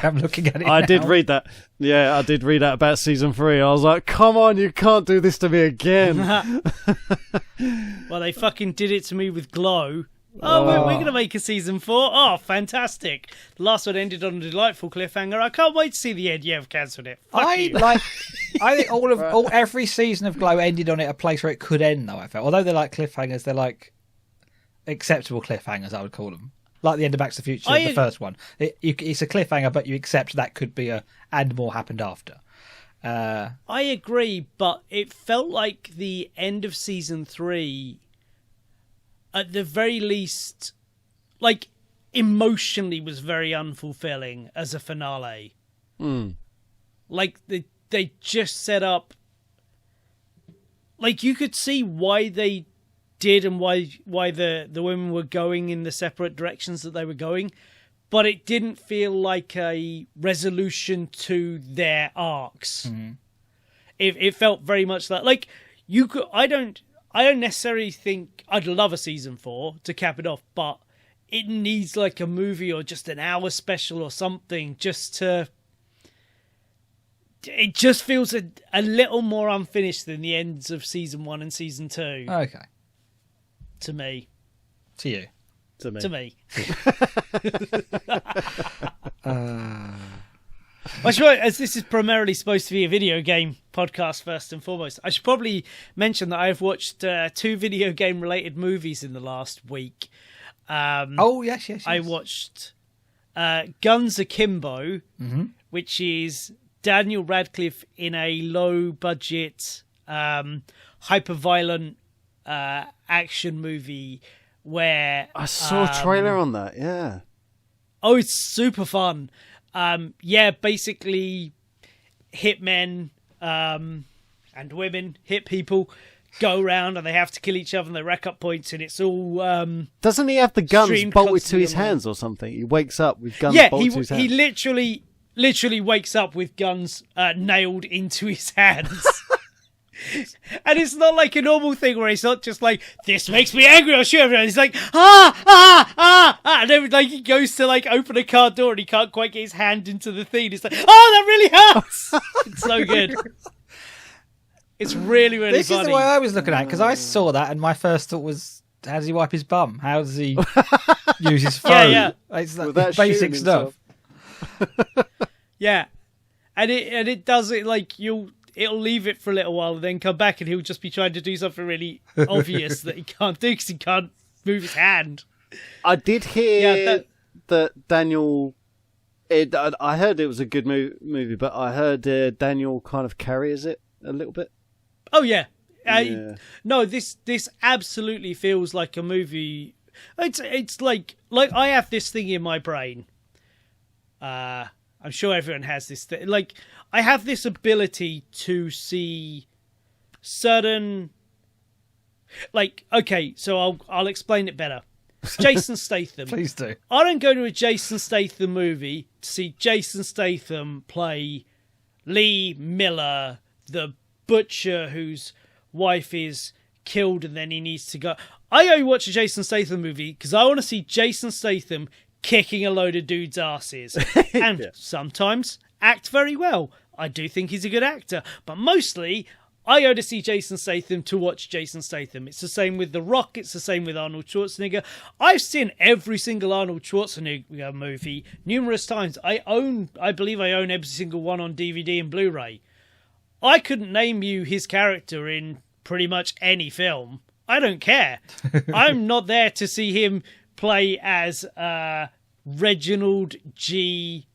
I'm looking at it now. Did read that. Yeah, I did read that about season 3. I was like, come on, you can't do this to me again. Well, they fucking did it to me with Glow. We're going to make a season 4. Oh, fantastic. The last one ended on a delightful cliffhanger. I can't wait to see the end. Yeah, I've cancelled it. I think every season of Glow ended on a place where it could end, though, I felt. Although they're like cliffhangers, they're like acceptable cliffhangers, I would call them. Like the end of Back to the Future, the first one. It's a cliffhanger, but you accept that could be and more happened after. I agree, but it felt like the end of season 3, at the very least, like, emotionally was very unfulfilling as a finale. Like, they just set up, like, you could see why they did and why the women were going in the separate directions that they were going, but it didn't feel like a resolution to their arcs. It felt very much like you could. I don't necessarily think I'd love a season 4 to cap it off, but it needs like a movie or just an hour special or something just to. It just feels a little more unfinished than the ends of season 1 and season 2. Okay. To me. To you. To me. I should, as this is primarily supposed to be a video game podcast first and foremost, I should probably mention that I've watched 2 video game related movies in the last week. Yes. I watched Guns Akimbo, which is Daniel Radcliffe in a low budget, hyper violent action movie where I saw a trailer on that. Yeah. Oh, it's super fun. Basically hitmen and women, hit people, go around and they have to kill each other and they rack up points, and it's all doesn't he have the guns bolted to his hands or something? He wakes up with guns bolted to his hands. He literally wakes up with guns nailed into his hands. And it's not like a normal thing where it's not just like, this makes me angry, I'll shoot everyone. It's like, and then like he goes to like open a car door and he can't quite get his hand into the thing. It's like, oh, that really hurts. It's so good. It's really, really this funny. This is the way I was looking at it, because I saw that and my first thought was, how does he wipe his bum? How does he use his phone? Yeah. It's like basic stuff. Yeah. And it does it like it'll leave it for a little while and then come back and he'll just be trying to do something really obvious that he can't do because he can't move his hand. I did hear that Daniel... I heard it was a good movie, but I heard Daniel kind of carries it a little bit. Oh, yeah. No, this absolutely feels like a movie. It's like I have this thing in my brain I'm sure everyone has this thing. Like, I have this ability to see certain... Like, okay, so I'll explain it better. Jason Statham. Please do. I don't go to a Jason Statham movie to see Jason Statham play Lee Miller, the butcher whose wife is killed and then he needs to go. I go watch a Jason Statham movie because I want to see Jason Statham kicking a load of dudes' asses. And sometimes act very well. I do think he's a good actor. But mostly... I go to see Jason Statham to watch Jason Statham. It's the same with The Rock. It's the same with Arnold Schwarzenegger. I've seen every single Arnold Schwarzenegger movie numerous times. I believe I own every single one on DVD and Blu-ray. I couldn't name you his character in pretty much any film. I don't care. I'm not there to see him play as Reginald G.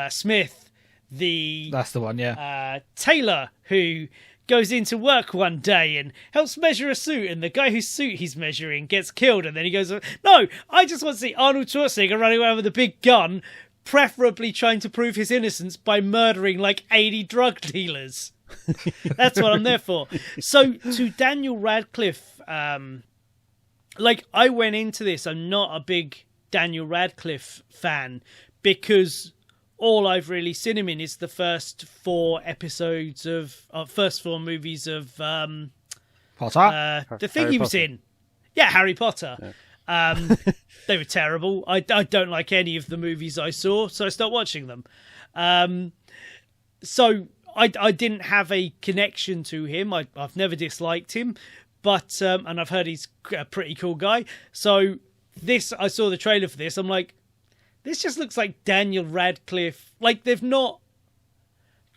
Smith, that's the one, yeah. Taylor, who goes into work one day and helps measure a suit, and the guy whose suit he's measuring gets killed, and then he goes, no, I just want to see Arnold Schwarzenegger running around with a big gun, preferably trying to prove his innocence by murdering like 80 drug dealers. That's what I'm there for. So to Daniel Radcliffe, like, I went into this, I'm not a big Daniel Radcliffe fan, because all I've really seen him in is the first 4 episodes first 4 movies of Potter? the thing Harry he was Potter. in. Yeah, Harry Potter. Yeah. They were terrible. I don't like any of the movies I saw, so I stopped watching them. So I didn't have a connection to him. I've never disliked him, but and I've heard he's a pretty cool guy. So I saw the trailer for this. I'm like, this just looks like Daniel Radcliffe. Like, they've not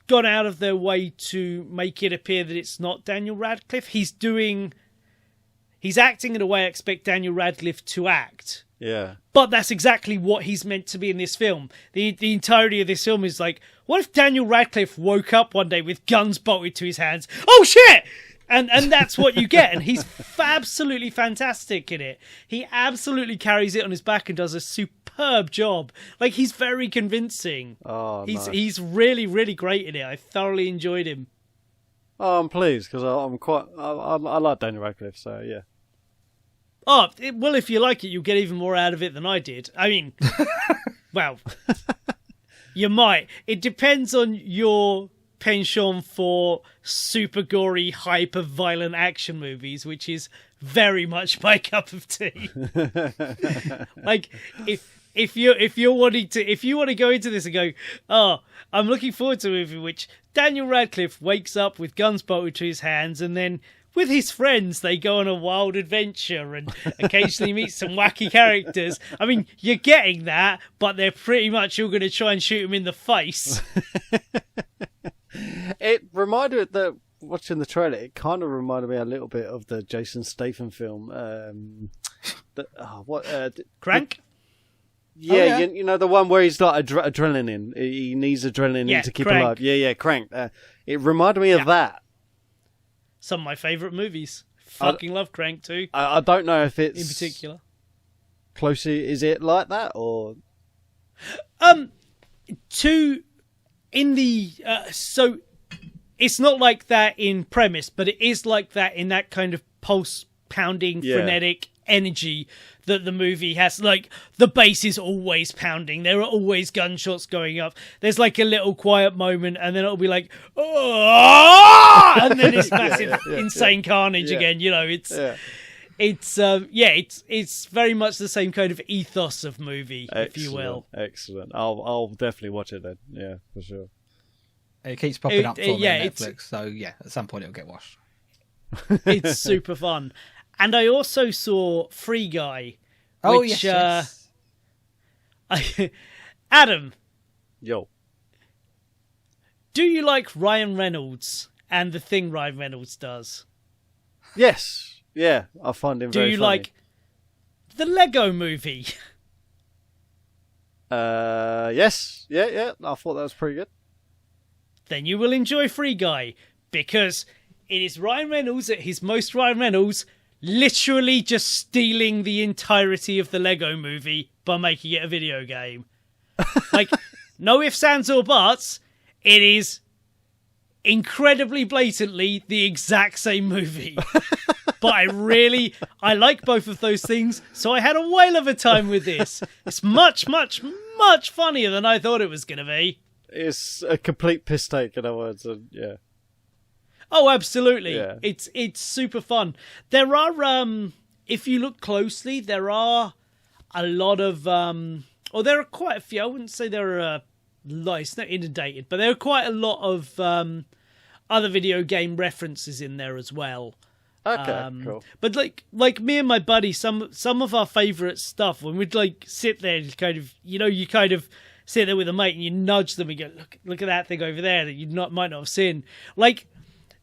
gone out of their way to make it appear that it's not Daniel Radcliffe. He's acting in a way I expect Daniel Radcliffe to act. Yeah. But that's exactly what he's meant to be in this film. The entirety of this film is like, what if Daniel Radcliffe woke up one day with guns bolted to his hands? Oh, shit! And that's what you get. And he's absolutely fantastic in it. He absolutely carries it on his back and does a superb job. Like, he's very convincing. Oh, nice. He's really, really great in it. I thoroughly enjoyed him. Oh, I'm pleased because I like Daniel Radcliffe, so yeah. Oh, well, if you like it, you'll get even more out of it than I did. I mean, well, you might. It depends on your penchant for super gory, hyper-violent action movies, which is very much my cup of tea. Like, if you want to go into this and go, oh, I'm looking forward to a movie which Daniel Radcliffe wakes up with guns bolted to his hands, and then with his friends they go on a wild adventure and occasionally meet some wacky characters. I mean, you're getting that, but they're pretty much all going to try and shoot him in the face. It reminded that watching the trailer, it kind of reminded me a little bit of the Jason Statham film. Crank? Yeah, you know, the one where he's like adrenaline. He needs adrenaline in to keep Crank. alive. Yeah, Crank. It reminded me of that. Some of my favourite movies. Fucking love Crank too. I don't know if it's in particular. Closely, is it like that or? So it's not like that in premise, but it is like that in that kind of pulse pounding, frenetic energy that the movie has. Like, the bass is always pounding, there are always gunshots going up, there's like a little quiet moment and then it'll be like, oh! And then it's massive insane carnage again. You know, it's very much the same kind of ethos of movie. Excellent, if you will. Excellent. I'll definitely watch it then. Yeah, for sure. It keeps popping up for me on Netflix, so yeah, at some point it'll get watched. It's super fun. And I also saw Free Guy. Oh, which, yes. Adam. Yo. Do you like Ryan Reynolds and the thing Ryan Reynolds does? Yes. Yeah, I find him very funny. Do you like the Lego movie? Yes. Yeah. I thought that was pretty good. Then you will enjoy Free Guy, because it is Ryan Reynolds at his most Ryan Reynolds, literally just stealing the entirety of the Lego movie by making it a video game. Like, no ifs, ands, or buts. It is incredibly blatantly the exact same movie. But I like both of those things, so I had a whale of a time with this. It's much, much, much funnier than I thought it was going to be. It's a complete piss take, in other words, and yeah. Oh, absolutely. Yeah. It's super fun. There are, if you look closely, there are a lot of, there are quite a few. I wouldn't say there are it's not inundated, but there are quite a lot of other video game references in there as well. Okay, cool. But like me and my buddy, some of our favourite stuff, when we'd like sit there and kind of, you kind of sit there with a mate and you nudge them and go, look at that thing over there that you might not have seen. Like,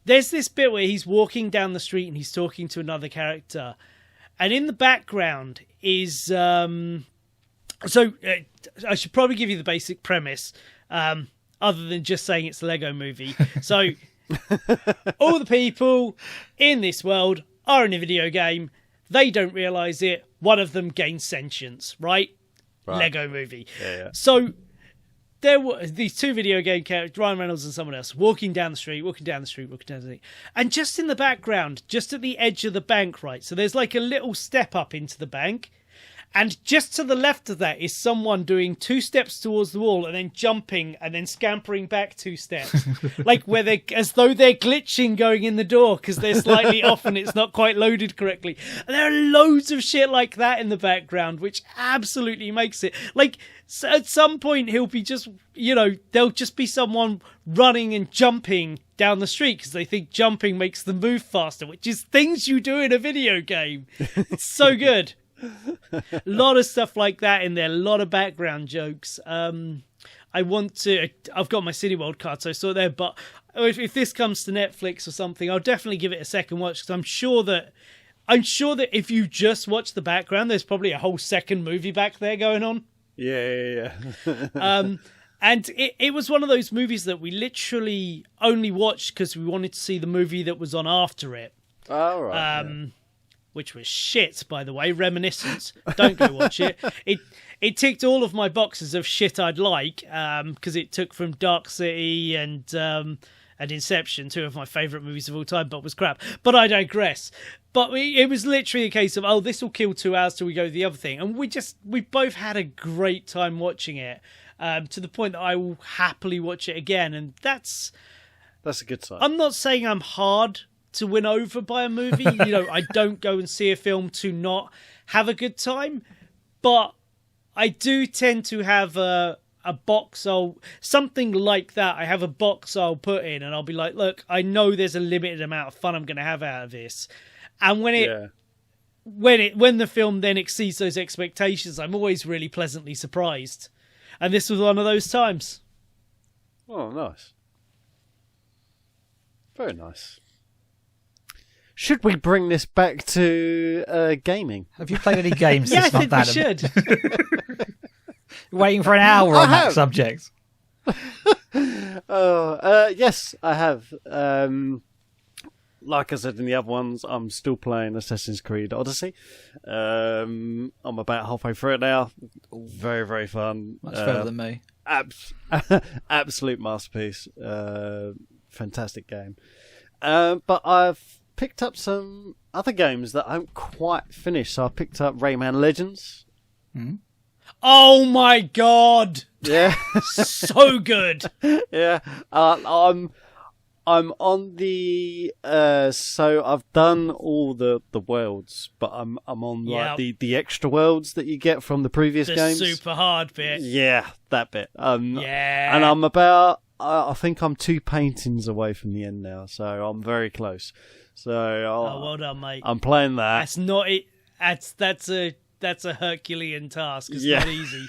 there's this bit where he's walking down the street and he's talking to another character, and in the background is I should probably give you the basic premise, other than just saying it's a Lego movie. So all the people in this world are in a video game. They don't realise it. One of them gains sentience, right? Lego movie. Yeah. So there were these two video game characters, Ryan Reynolds and someone else, walking down the street. And just in the background, just at the edge of the bank, right? So there's like a little step up into the bank. And just to the left of that is someone doing 2 steps towards the wall and then jumping and then scampering back 2 steps. Like where as though they're glitching going in the door because they're slightly off and it's not quite loaded correctly. And there are loads of shit like that in the background, which absolutely makes it. Like, at some point he'll be just, there'll just be someone running and jumping down the street because they think jumping makes them move faster, which is things you do in a video game. It's so good. A lot of stuff like that in there, a lot of background jokes. I've got my Cineworld card, so I saw it there, but if this comes to Netflix or something, I'll definitely give it a second watch, because I'm sure that if you just watch the background, there's probably a whole second movie back there going on. Yeah. And it was one of those movies that we literally only watched because we wanted to see the movie that was on after it. Oh, right. Which was shit, by the way. Reminiscence. Don't go watch it. It ticked all of my boxes of shit I'd like, because it took from Dark City and Inception, 2 of my favourite movies of all time, but was crap. But I digress. But it was literally a case of, this will kill 2 hours till we go to the other thing. And we both had a great time watching it, to the point that I will happily watch it again. And that's a good sign. I'm not saying I'm hard to win over by a movie. I don't go and see a film to not have a good time, but I do tend to have a box something like that. I have a box I'll put in and I'll be like, look, I know there's a limited amount of fun I'm going to have out of this. And when the film then exceeds those expectations, I'm always really pleasantly surprised. And this was one of those times. Oh, nice. Very nice. Should we bring this back to gaming? Have you played any games yeah, this month, I think we should. Waiting for an hour on that subject. Yes, I have. Like I said in the other ones, I'm still playing Assassin's Creed Odyssey. I'm about halfway through it now. Very, very fun. Much better than me. Absolute masterpiece. Fantastic game. But I've picked up some other games that I haven't quite finished. So I picked up Rayman Legends. Mm-hmm. Oh my god! Yeah, so good. Yeah, I'm on the so I've done all the worlds, but I'm on like the extra worlds that you get from the previous games. The super hard bit. Yeah, that bit. Yeah, and I'm about. I think I'm 2 paintings away from the end now, so I'm very close. So well done, mate. I'm playing that. That's not it. That's a Herculean task. It's not easy.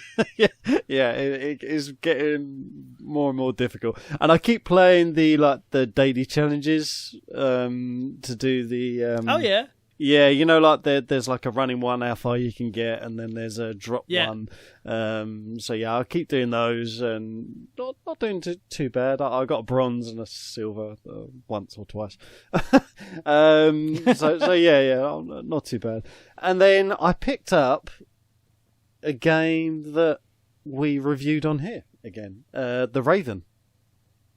It is getting more and more difficult. And I keep playing the daily challenges to do the. Yeah, like there's like a running one, how far you can get, and then there's a drop one. So I'll keep doing those, and not doing too bad. I got a bronze and a silver once or twice. So not too bad. And then I picked up a game that we reviewed on here again. The Raven.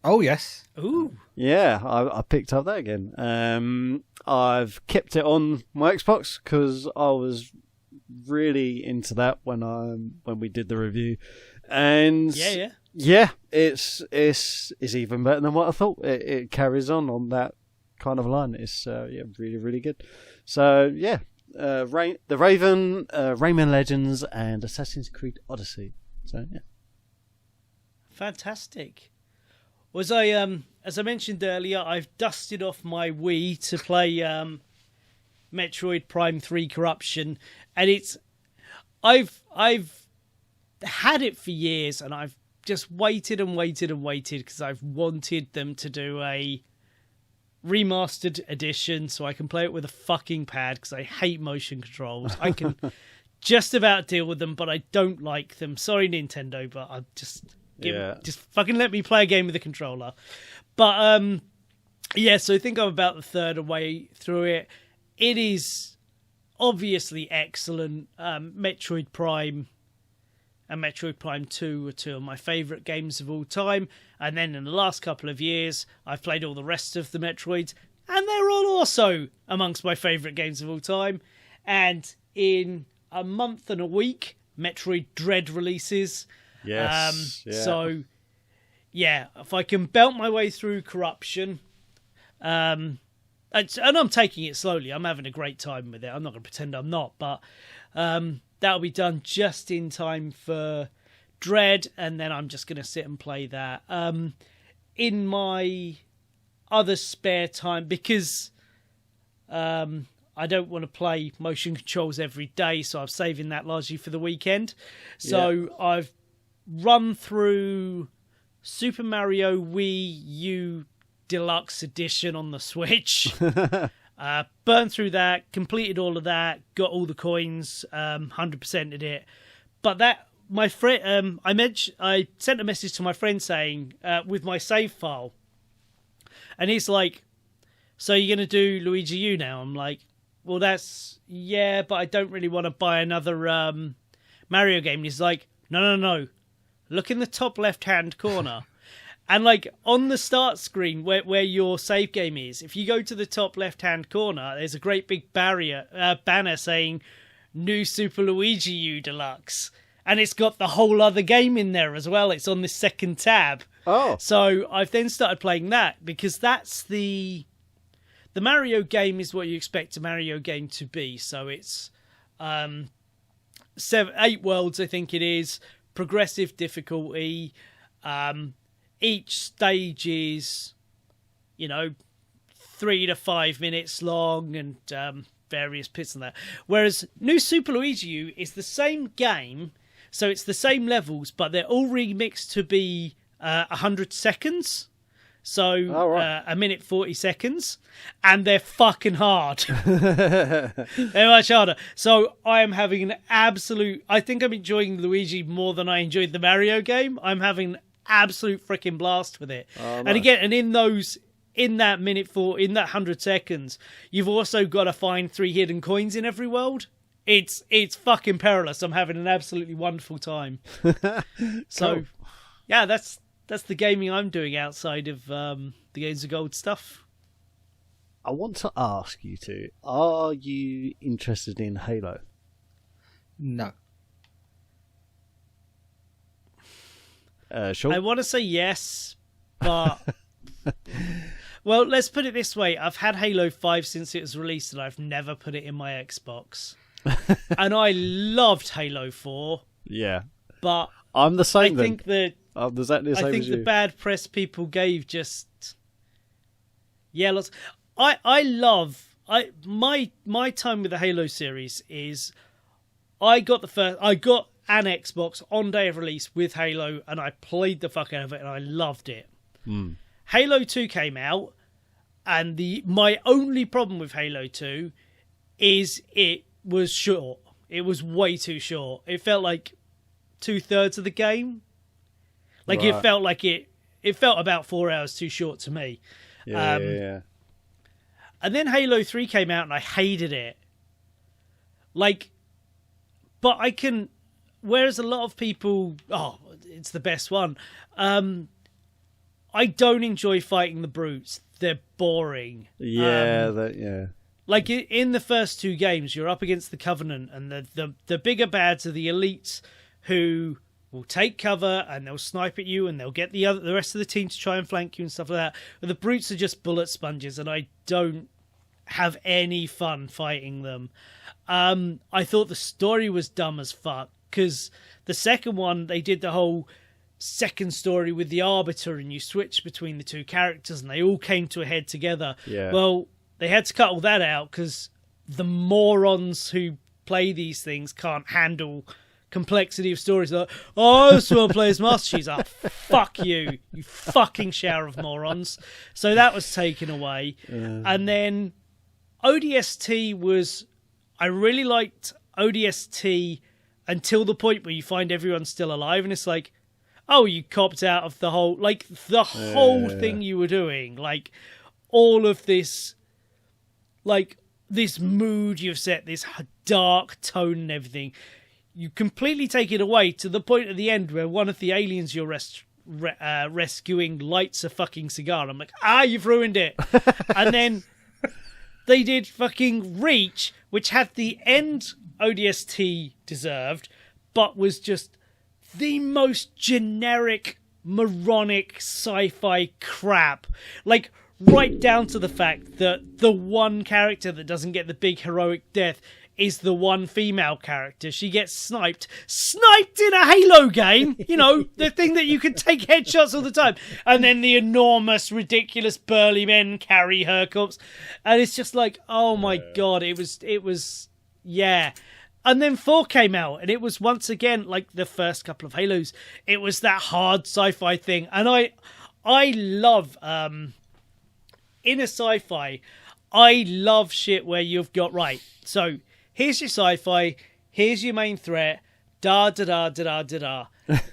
Oh, yes. Ooh. Yeah, I picked up that again. I've kept it on my Xbox because I was really into that when we did the review, and yeah, it's even better than what I thought. It carries on that kind of line. It's really, really good. So yeah, the Raven, Rayman Legends, and Assassin's Creed Odyssey. So yeah, fantastic. Was I as I mentioned earlier, I've dusted off my Wii to play Metroid Prime 3 Corruption, and I've had it for years, and I've just waited because I've wanted them to do a remastered edition so I can play it with a fucking pad because I hate motion controls. I can just about deal with them, but I don't like them. Sorry, Nintendo, but I just fucking let me play a game with a controller. But so I think I'm about the third way through it. It is obviously excellent. Metroid Prime and Metroid Prime 2 are two of my favourite games of all time. And then in the last couple of years, I've played all the rest of the Metroids, and they're all also amongst my favourite games of all time. And in a month and a week, Metroid Dread releases. Yes. So, yeah, if I can belt my way through Corruption, and I'm taking it slowly. I'm having a great time with it. I'm not going to pretend I'm not, but that'll be done just in time for Dread, and then I'm just going to sit and play that. In my other spare time, because I don't want to play motion controls every day, so I'm saving that largely for the weekend. So I've run through Super Mario Wii U Deluxe Edition on the Switch. Burned through that, completed all of that, got all the coins, 100%ed it. But that, my friend, I sent a message to my friend saying, with my save file, and he's like, "So you're going to do Luigi U now?" I'm like, "Well, but I don't really want to buy another Mario game." And he's like, No. Look in the top left-hand corner. And like on the start screen where your save game is, if you go to the top left-hand corner, there's a great big banner saying New Super Luigi U Deluxe. And it's got the whole other game in there as well. It's on the second tab. Oh. So I've then started playing that because that's the Mario game is what you expect a Mario game to be. So it's 8 worlds, I think it is. Progressive difficulty. Each stage is, 3 to 5 minutes long, and various bits and that. Whereas New Super Luigi U is the same game, so it's the same levels, but they're all remixed to be 100 seconds. So a minute 40 seconds, and they're fucking hard. They're much harder. So I am having I think I'm enjoying Luigi more than I enjoyed the Mario game. I'm having an absolute freaking blast with it. Oh, nice. And again, and in that minute in that 100 seconds, you've also got to find 3 hidden coins in every world. It's fucking perilous. I'm having an absolutely wonderful time. So, cool. Yeah, that's the gaming I'm doing outside of the Games of Gold stuff. I want to ask you two, are you interested in Halo? No. Sure. I want to say yes, but... Well, let's put it this way. I've had Halo 5 since it was released, and I've never put it in my Xbox. And I loved Halo 4. Yeah. But I'm the same. I think that... I'm exactly the same I think as you. the bad press people gave just... Yeah, lots... I love... My time with the Halo series is... I got an Xbox on day of release with Halo, and I played the fuck out of it, and I loved it. Mm. Halo 2 came out, and my only problem with Halo 2 is it was short. It was way too short. It felt like 2/3 of the game. Like right. It felt about 4 hours too short to me. Yeah. And then Halo 3 came out, and I hated it. Like, but whereas a lot of people, it's the best one. I don't enjoy fighting the brutes. They're boring. Yeah, Like in the first 2 games, you're up against the Covenant, and the bigger bads are the elites who will take cover and they'll snipe at you, and they'll get the rest of the team to try and flank you and stuff like that. But the brutes are just bullet sponges, and I don't have any fun fighting them. I thought the story was dumb as fuck, because the second one, they did the whole second story with the Arbiter, and you switch between the 2 characters, and they all came to a head together. Yeah. Well, they had to cut all that out because the morons who play these things can't handle complexity of stories. Like, I just want to play as Master Chief. Fuck you, you fucking shower of morons. So that was taken away. And then ODST was... I really liked ODST until the point where you find everyone's still alive, and it's like, oh, you copped out of the whole... Like, the whole thing you were doing. Like, all of this... Like, this mood you've set, this dark tone and everything, you completely take it away to the point at the end where one of the aliens you're rescuing lights a fucking cigar. And I'm like, you've ruined it. And then they did fucking Reach, which had the end ODST deserved, but was just the most generic, moronic sci-fi crap. Like, right down to the fact that the one character that doesn't get the big heroic death is the one female character. She gets sniped in a Halo game, you know, the thing that you can take headshots all the time, and then the enormous, ridiculous burly men carry her corpse, and it's just like, oh my god, it was yeah. And then 4 came out, and it was once again like the first couple of Halos. It was that hard sci-fi thing, and I love in a sci-fi, I love shit where you've got, right, so here's your sci-fi, here's your main threat, da-da-da-da-da-da-da.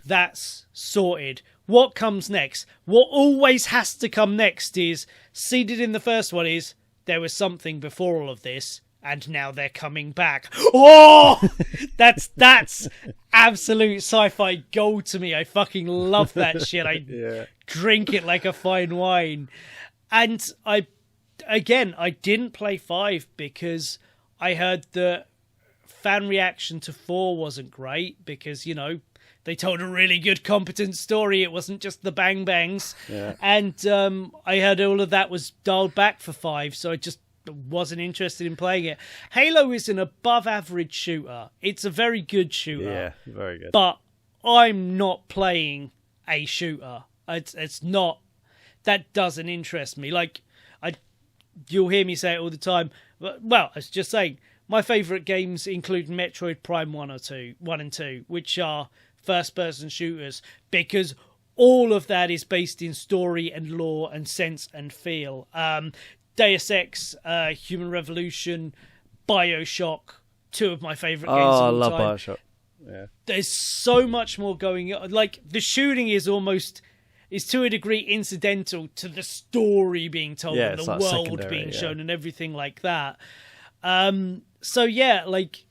That's sorted. What comes next? What always has to come next is, seeded in the first one is, there was something before all of this, and now they're coming back. Oh! That's absolute sci-fi gold to me. I fucking love that shit. I drink it like a fine wine. And I didn't play 5 because I heard the fan reaction to 4 wasn't great because, you know, they told a really good, competent story. It wasn't just the bang bangs. Yeah. And I heard all of that was dialed back for 5, so I just wasn't interested in playing it. Halo is an above average shooter. It's a very good shooter. Yeah, very good. But I'm not playing a shooter. It's not... That doesn't interest me. Like, you'll hear me say it all the time. Well, I was just saying, my favourite games include Metroid Prime 1 and 2, which are first-person shooters, because all of that is based in story and lore and sense and feel. Deus Ex, Human Revolution, Bioshock, 2 of my favourite games of all time. I love Bioshock. Yeah. There's so much more going on. Like, the shooting is to a degree incidental to the story being told and the like world being shown and everything like that. So yeah, like,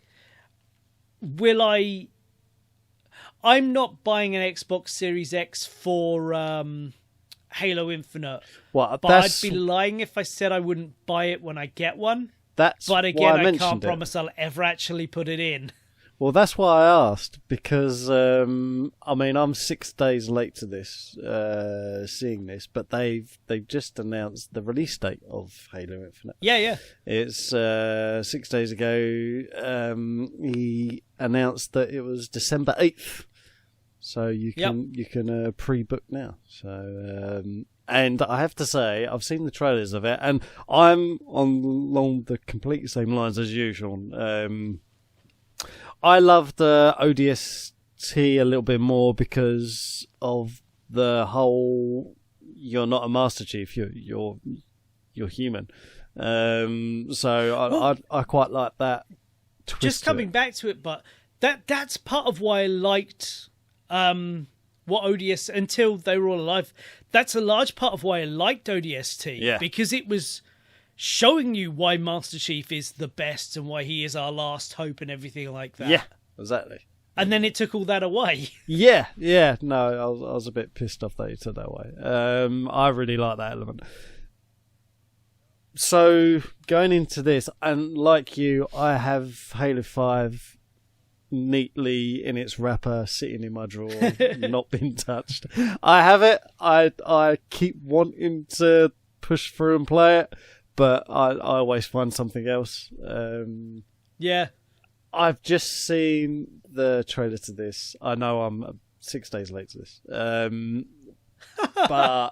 I'm not buying an Xbox Series X for Halo Infinite. But I'd be lying if I said I wouldn't buy it when I get one. But again, I can't promise I'll ever actually put it in. Well, that's why I asked, because, I'm 6 days late to this, seeing this, but they've just announced the release date of Halo Infinite. Yeah. It's 6 days ago. He announced that it was December 8th, so you can pre-book now. So, and I have to say, I've seen the trailers of it, and I'm along the completely same lines as you, Sean. I love the ODST a little bit more because of the whole "you're not a Master Chief, you're human." So I quite like that twist. Just coming back to it, but that's part of why I liked what ODS until they were all alive. That's a large part of why I liked ODST, because it was showing you why Master Chief is the best and why he is our last hope and everything like that. Yeah, exactly. And then it took all that away. Yeah. No, I was a bit pissed off that you took that away. I really like that element. So going into this, and like you, I have Halo 5 neatly in its wrapper, sitting in my drawer, not been touched. I have it. I keep wanting to push through and play it, but I always find something else. Yeah. I've just seen the trailer to this. I know I'm 6 days late to this. But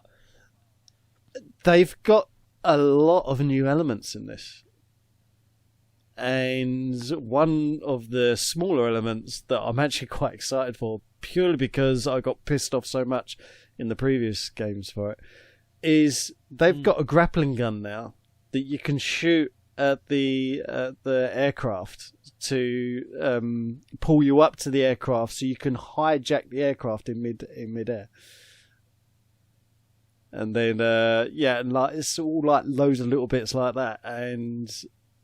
they've got a lot of new elements in this. And one of the smaller elements that I'm actually quite excited for, purely because I got pissed off so much in the previous games for it, is they've got a grappling gun now that you can shoot at the aircraft to pull you up to the aircraft, so you can hijack the aircraft in midair. And then and like it's all like loads of little bits like that, and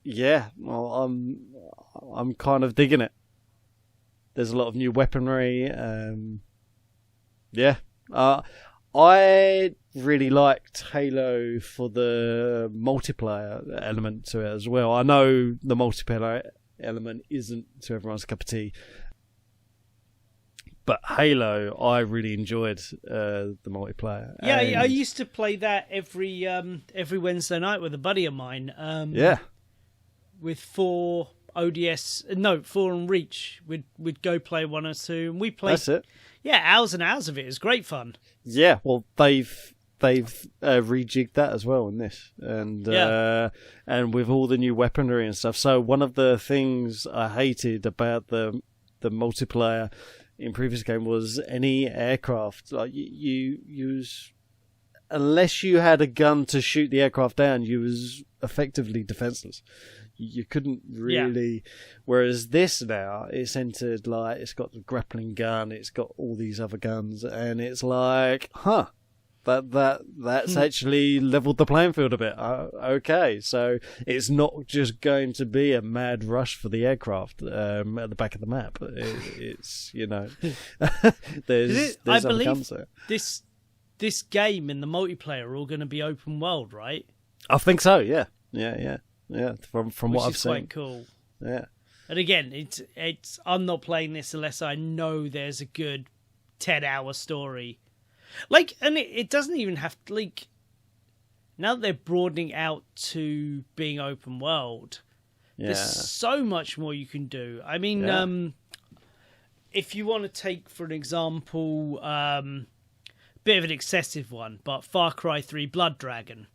yeah, well, I'm kind of digging it. There's a lot of new weaponry. I really liked Halo for the multiplayer element to it as well. I know the multiplayer element isn't to everyone's cup of tea, but Halo, I really enjoyed the multiplayer. Yeah, I used to play that every Wednesday night with a buddy of mine. With 4 on Reach. We'd go play 1 or 2, and we played. That's it. Yeah, hours and hours of it. It was great fun. Yeah, well, they've rejigged that as well in this, and with all the new weaponry and stuff. So one of the things I hated about the multiplayer in previous game was any aircraft, like you use, unless you had a gun to shoot the aircraft down, you was effectively defenseless. You couldn't really. Yeah. Whereas this now, it's entered like it's got the grappling gun, it's got all these other guns, and it's like, that's actually leveled the playing field a bit. Okay, so it's not just going to be a mad rush for the aircraft at the back of the map. It's there's other guns there. This game and the multiplayer are all going to be open world, right? I think so. Yeah. From what I've seen, quite cool. Yeah. And again, it's I'm not playing this unless I know there's a good 10-hour story. Like, and it doesn't even have to, like, now that they're broadening out to being open world, there's so much more you can do. I mean, if you want to take, for an example, bit of an excessive one, but Far Cry 3 Blood Dragon.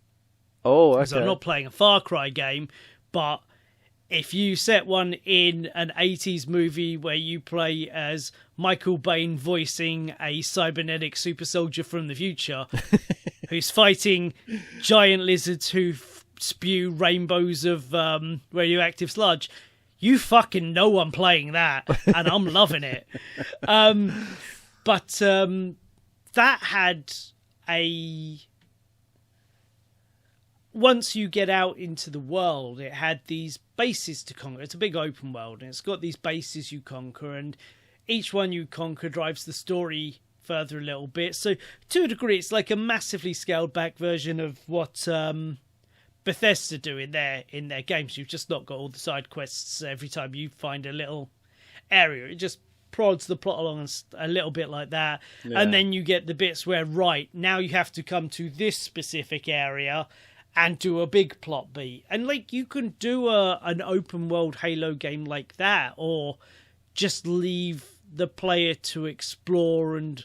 Oh, okay. Because I'm not playing a Far Cry game, but if you set one in an 80s movie where you play as Michael Bain voicing a cybernetic super soldier from the future who's fighting giant lizards who spew rainbows of radioactive sludge, you fucking know I'm playing that, and I'm loving it. But that had a... Once you get out into the world, it had these bases to conquer. It's a big open world, and it's got these bases you conquer, and each one you conquer drives the story further a little bit. So, to a degree, it's like a massively scaled-back version of what Bethesda do in their games. You've just not got all the side quests every time you find a little area. It just prods the plot along a little bit like that. Yeah. And then you get the bits where, right, now you have to come to this specific area and do a big plot beat. And, like, you can do an open world Halo game like that, or just leave the player to explore and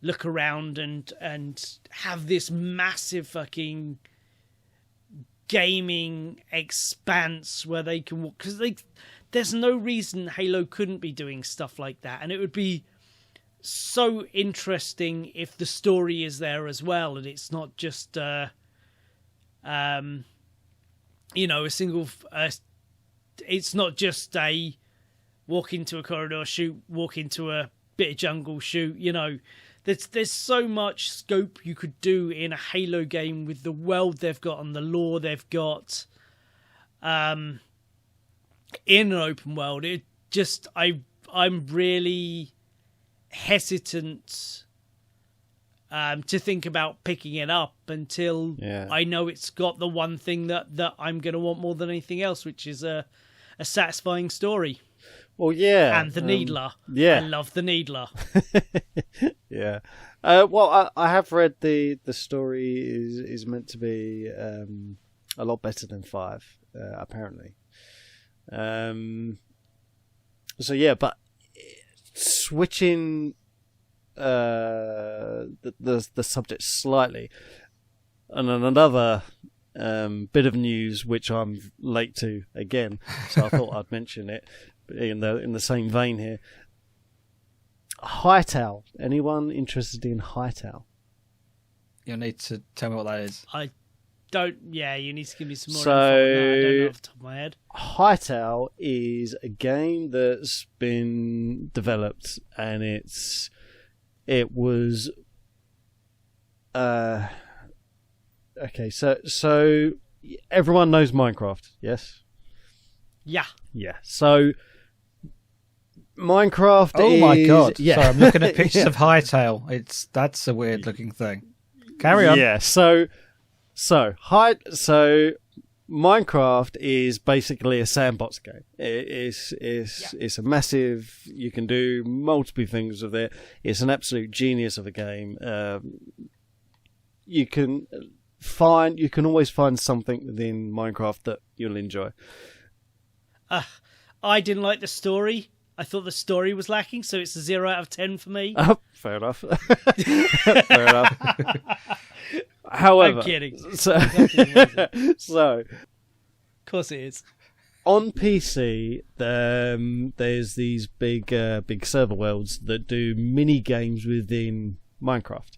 look around and have this massive fucking gaming expanse where they can walk. Because there's no reason Halo couldn't be doing stuff like that. And it would be so interesting if the story is there as well, and it's not just... a single... it's not just a walk into a corridor, shoot, walk into a bit of jungle, shoot, There's so much scope you could do in a Halo game with the world they've got and the lore they've got in an open world. It just... I I'm really hesitant to think about picking it up until I know it's got the one thing that I'm going to want more than anything else, which is a satisfying story. Well, yeah. And the Needler. Yeah. I love the Needler. Yeah. Well, I have read the story is meant to be a lot better than 5, apparently. So, yeah, but switching the subject slightly, and then another bit of news which I'm late to again, so I thought I'd mention it in the same vein here. Hightail. Anyone interested in Hightail? You'll need to tell me what that is. I don't. Yeah, you need to give me some more info on that. I don't know off the top of my head. Hightail is a game that's been developed, and it was okay. So everyone knows Minecraft, yes? Yeah. Yeah. So Minecraft. Oh my god! Yeah. Sorry, I'm looking at pictures of Hightail. That's a weird looking thing. Carry on. Yeah. So Minecraft is basically a sandbox game. It's a massive. You can do multiple things with it. It's an absolute genius of a game. You can always find something within Minecraft that you'll enjoy. I didn't like the story. I thought the story was lacking, so it's a 0 out of 10 for me. Fair enough. Fair enough. However, I'm kidding. So, Of course it is. On PC, there's these big server worlds that do mini games within Minecraft,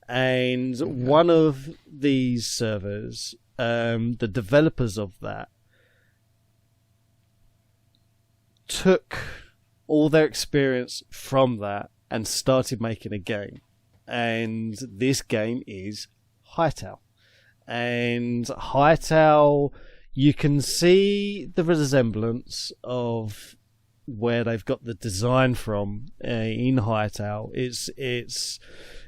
and one of these servers, the developers of that, took all their experience from that and started making a game, and this game is Hightail. And Hightail, you can see the resemblance of where they've got the design from in Hightail.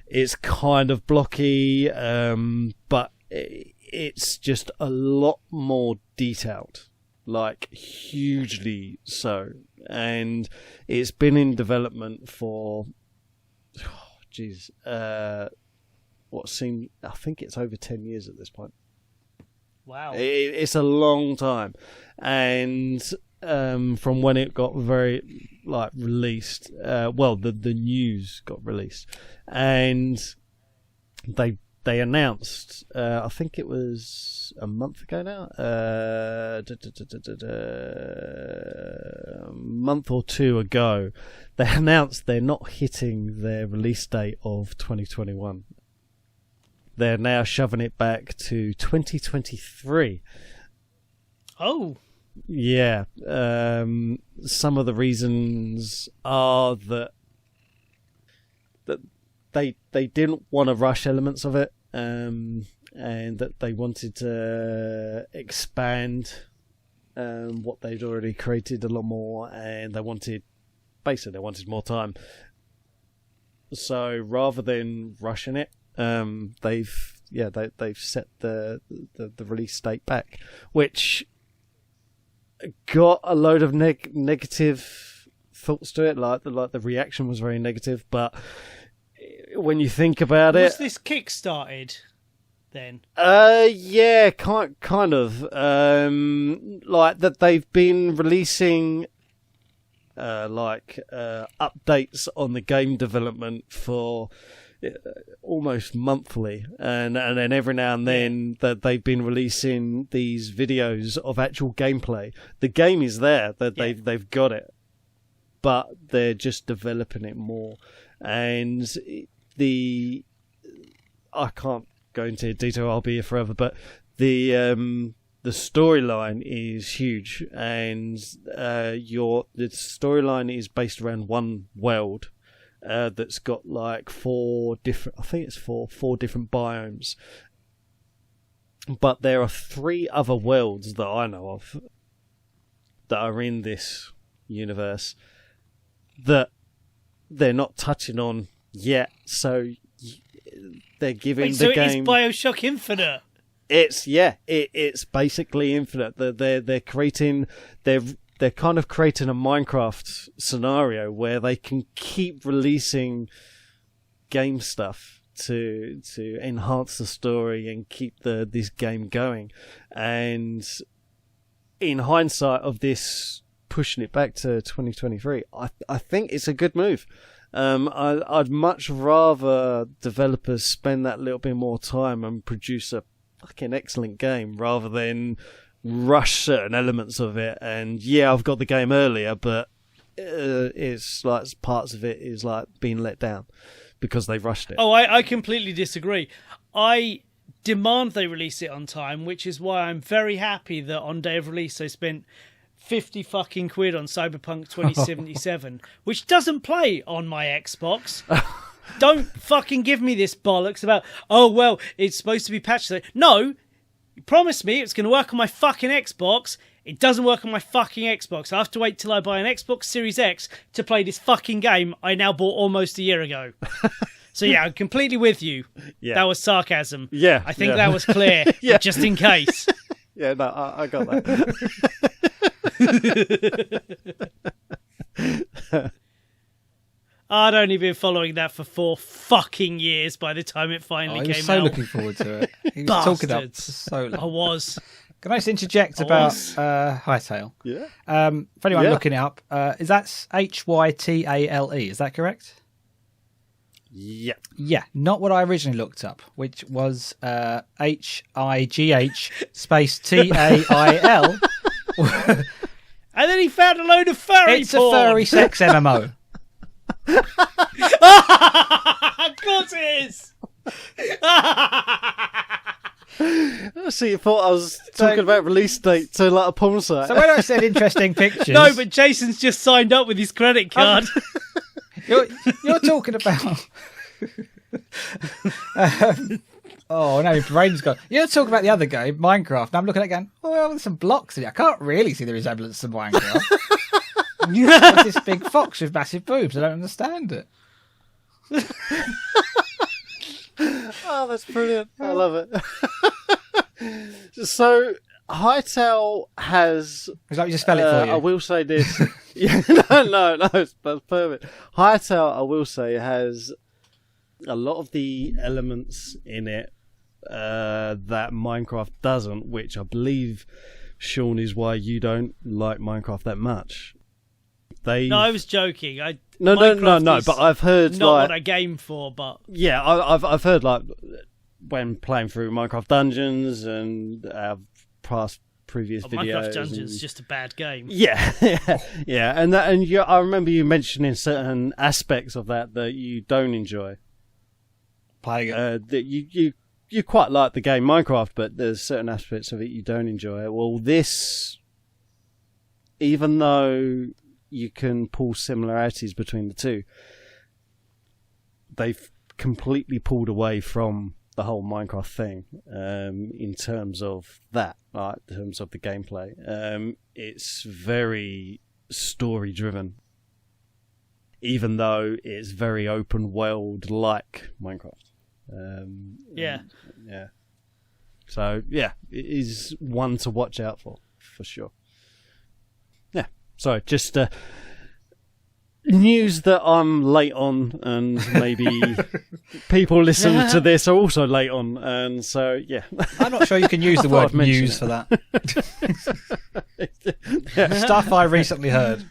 It's kind of blocky, but it's just a lot more detailed, like hugely so. And it's been in development for, I think it's over 10 years at this point. Wow. It's a long time. And from when it got released, the news got released, and they announced, I think it was a month ago now, a month or two ago, they announced they're not hitting their release date of 2021. They're now shoving it back to 2023. Oh. Yeah. Some of the reasons are that they didn't want to rush elements of it, and that they wanted to expand what they'd already created a lot more, and they wanted more time. So rather than rushing it, they've set the release date back, which got a load of negative thoughts to it. Like the reaction was very negative, but when you think about it, was this kickstarted then? Yeah, kind of. Like that they've been releasing updates on the game development for almost monthly, and then every now and then that they've been releasing these videos of actual gameplay. The game is there, that they've got it, but they're just developing it more. And I can't go into detail, I'll be here forever, but the storyline is huge, and the storyline is based around one world that's got like four different biomes, but there are 3 other worlds that I know of that are in this universe, that they're not touching on yet. So they're giving the game. It is BioShock Infinite. It's basically Infinite. They're creating they're kind of creating a Minecraft scenario where they can keep releasing game stuff to enhance the story and keep this game going. And in hindsight of this pushing it back to 2023, I think it's a good move. I'd much rather developers spend that little bit more time and produce a fucking excellent game rather than rush certain elements of it. And yeah, I've got the game earlier, but it's like parts of it is like being let down because they rushed it. Oh, I completely disagree. I demand they release it on time, which is why I'm very happy that on day of release they spent 50 fucking quid on Cyberpunk 2077, which doesn't play on my Xbox. Don't fucking give me this bollocks about, oh, well, it's supposed to be patched. No, you promised me it's going to work on my fucking Xbox. It doesn't work on my fucking Xbox. I have to wait till I buy an Xbox Series X to play this fucking game I now bought almost a year ago. So yeah, I'm completely with you. Yeah. That was sarcasm. Yeah. I think that was clear, yeah. Just in case. Yeah, no, I got that. I'd only been following that for 4 fucking years by the time it finally came out. I was so looking forward to it. He was talking up so long. I was. Can I just interject about Hightail? Yeah. For anyone looking it up, is that Hytale? Is that correct? Yeah. Yeah, not what I originally looked up, which was HIGH space TAIL. And then he found a load of furry It's porn. a furry sex MMO. Of course it is. So you thought I was talking about release date to like a porn site? So when I said interesting pictures... No, but Jason's just signed up with his credit card. You're talking about... oh, no, my brain's gone. You're talking about the other game, Minecraft, and I'm looking at it going, well, there's some blocks in it. I can't really see the resemblance to Minecraft. What's this big fox with massive boobs? I don't understand it. Oh, that's brilliant. I love it. So, Hightail has... Is that what you just spell it for you? I will say this. Yeah, no, that's perfect. Hightail, I will say, has a lot of the elements in it that Minecraft doesn't, which I believe, Sean, is why you don't like Minecraft that much. No, I was joking. No. But I've heard not what I game for, but yeah, I've heard like when playing through Minecraft Dungeons and previous videos. Minecraft Dungeons is just a bad game. Yeah, and I remember you mentioning certain aspects of that you don't enjoy. Playing it. That you quite like the game Minecraft, but there's certain aspects of it you don't enjoy. Well, this, even though you can pull similarities between the two, they've completely pulled away from the whole Minecraft thing in terms of that, like, in terms of the gameplay. It's very story driven, even though it's very open world like Minecraft. Yeah. So yeah, it is one to watch out for sure. Yeah. So just news that I'm late on, and maybe people listening to this are also late on, and so yeah. I'm not sure you can use the word news for that. Yeah. Stuff I recently heard.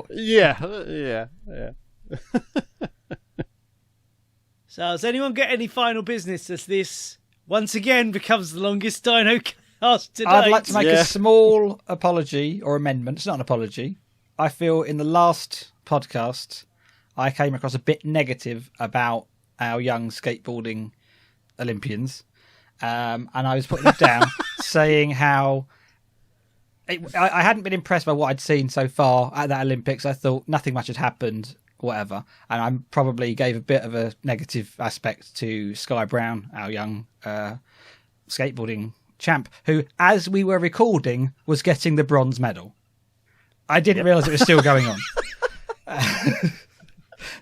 Yeah. So does anyone get any final business as this once again becomes the longest Dinocast to date? I'd like to make a small apology or amendment. It's not an apology. I feel in the last podcast I came across a bit negative about our young skateboarding Olympians, and I was putting it down, saying how I hadn't been impressed by what I'd seen so far at that Olympics. I thought nothing much had happened, whatever, and I probably gave a bit of a negative aspect to Sky Brown, our young skateboarding champ, who, as we were recording, was getting the bronze medal. I didn't realise it was still going on.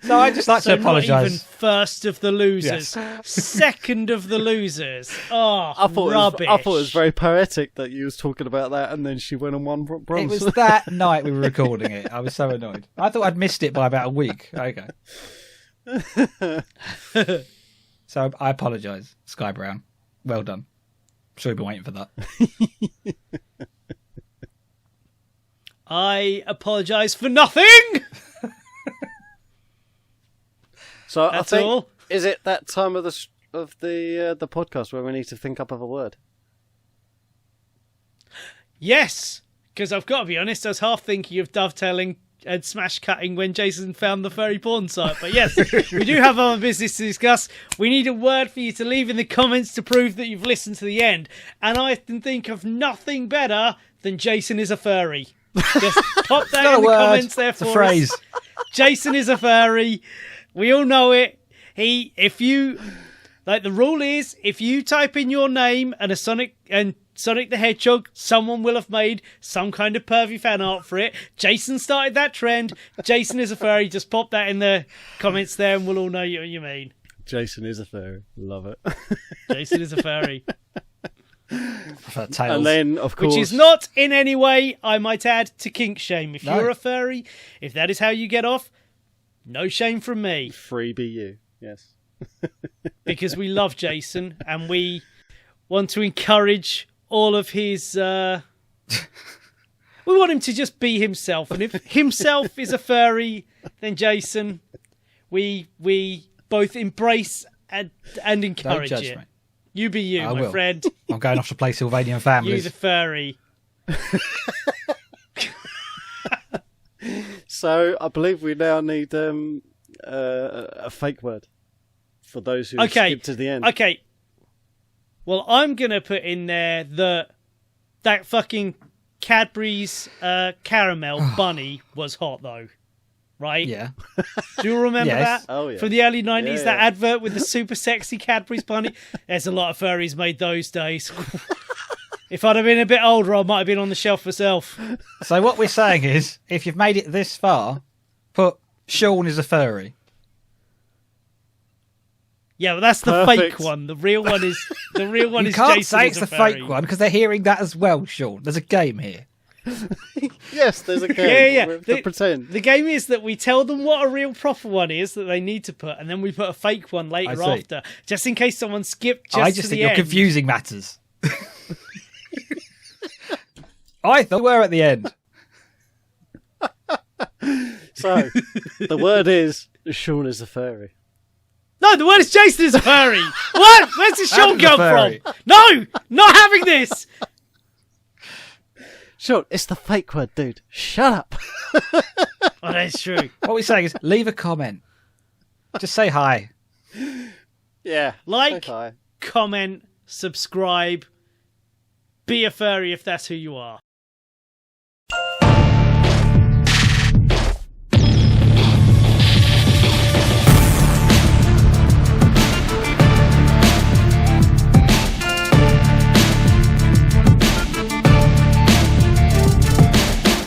So I'd just like to Not even apologise. first of the losers, second of the losers. Oh, rubbish. I thought it was very poetic that you was talking about that, and then she went and won It bronze. was that night we were recording it. I was so annoyed. I thought I'd missed it by about a week. Okay. So I apologise, Sky Brown. Well done. Sure you've been waiting for that. I apologise for nothing. So That's I think, all. is it that time of the podcast where we need to think up of a word? Yes, because I've got to be honest, I was half thinking of dovetailing and smash cutting when Jason found the furry porn site. But yes, we do have other business to discuss. We need a word for you to leave in the comments to prove that you've listened to the end. And I can think of nothing better than Jason is a furry. Just pop that in the comments there for it's a phrase. us. Jason is a furry. We all know it. The rule is, if you type in your name and Sonic the Hedgehog, someone will have made some kind of pervy fan art for it. Jason started that trend. Jason is a furry. Just pop that in the comments there and we'll all know what you mean. Jason is a furry. Love it. Jason is a furry. For tails. And then, of course... Which is not in any way, I might add, to kink shame. If No. you're a furry, if that is how you get off, no shame from me. Free BU, yes. Because we love Jason and we want to encourage all of his... We want him to just be himself. And if himself is a furry, then Jason, we both embrace and encourage Don't judge it. me. You be you, I my will. friend. I'm going off to play Sylvanian You Families. the furry. So, I believe we now need a fake word for those who skip to the end. Okay. Well, I'm going to put in there that fucking Cadbury's caramel bunny was hot, though. Right? Yeah. Do you remember Yes. that? Oh, yeah. From the early 90s, Yeah, that yeah. advert with the super sexy Cadbury's bunny? There's a lot of furries made those days. If I'd have been a bit older, I might have been on the shelf myself. So what we're saying is, if you've made it this far, put Sean is a furry. Yeah, but that's the Perfect. fake one. The real one is You is can't Jason say is it's a the furry. fake one because they're hearing that as well, Sean. There's a game here. Yes, there's a game. Yeah. We have to pretend. The game is that we tell them what a real proper one is that they need to put, and then we put a fake one later I see. after, just in case someone skipped just I to just the think you're end. confusing matters. I thought we were at the end. So, the word is Sean is a furry. No, the word is Jason is a furry. What? Where's the Sean Adam's a come furry. from? No, not having this. Sean, it's the fake word, dude. Shut up. Oh, that's true. What we're saying is, leave a comment. Just say hi. Yeah. Like, Okay. comment, subscribe, be a furry if that's who you are.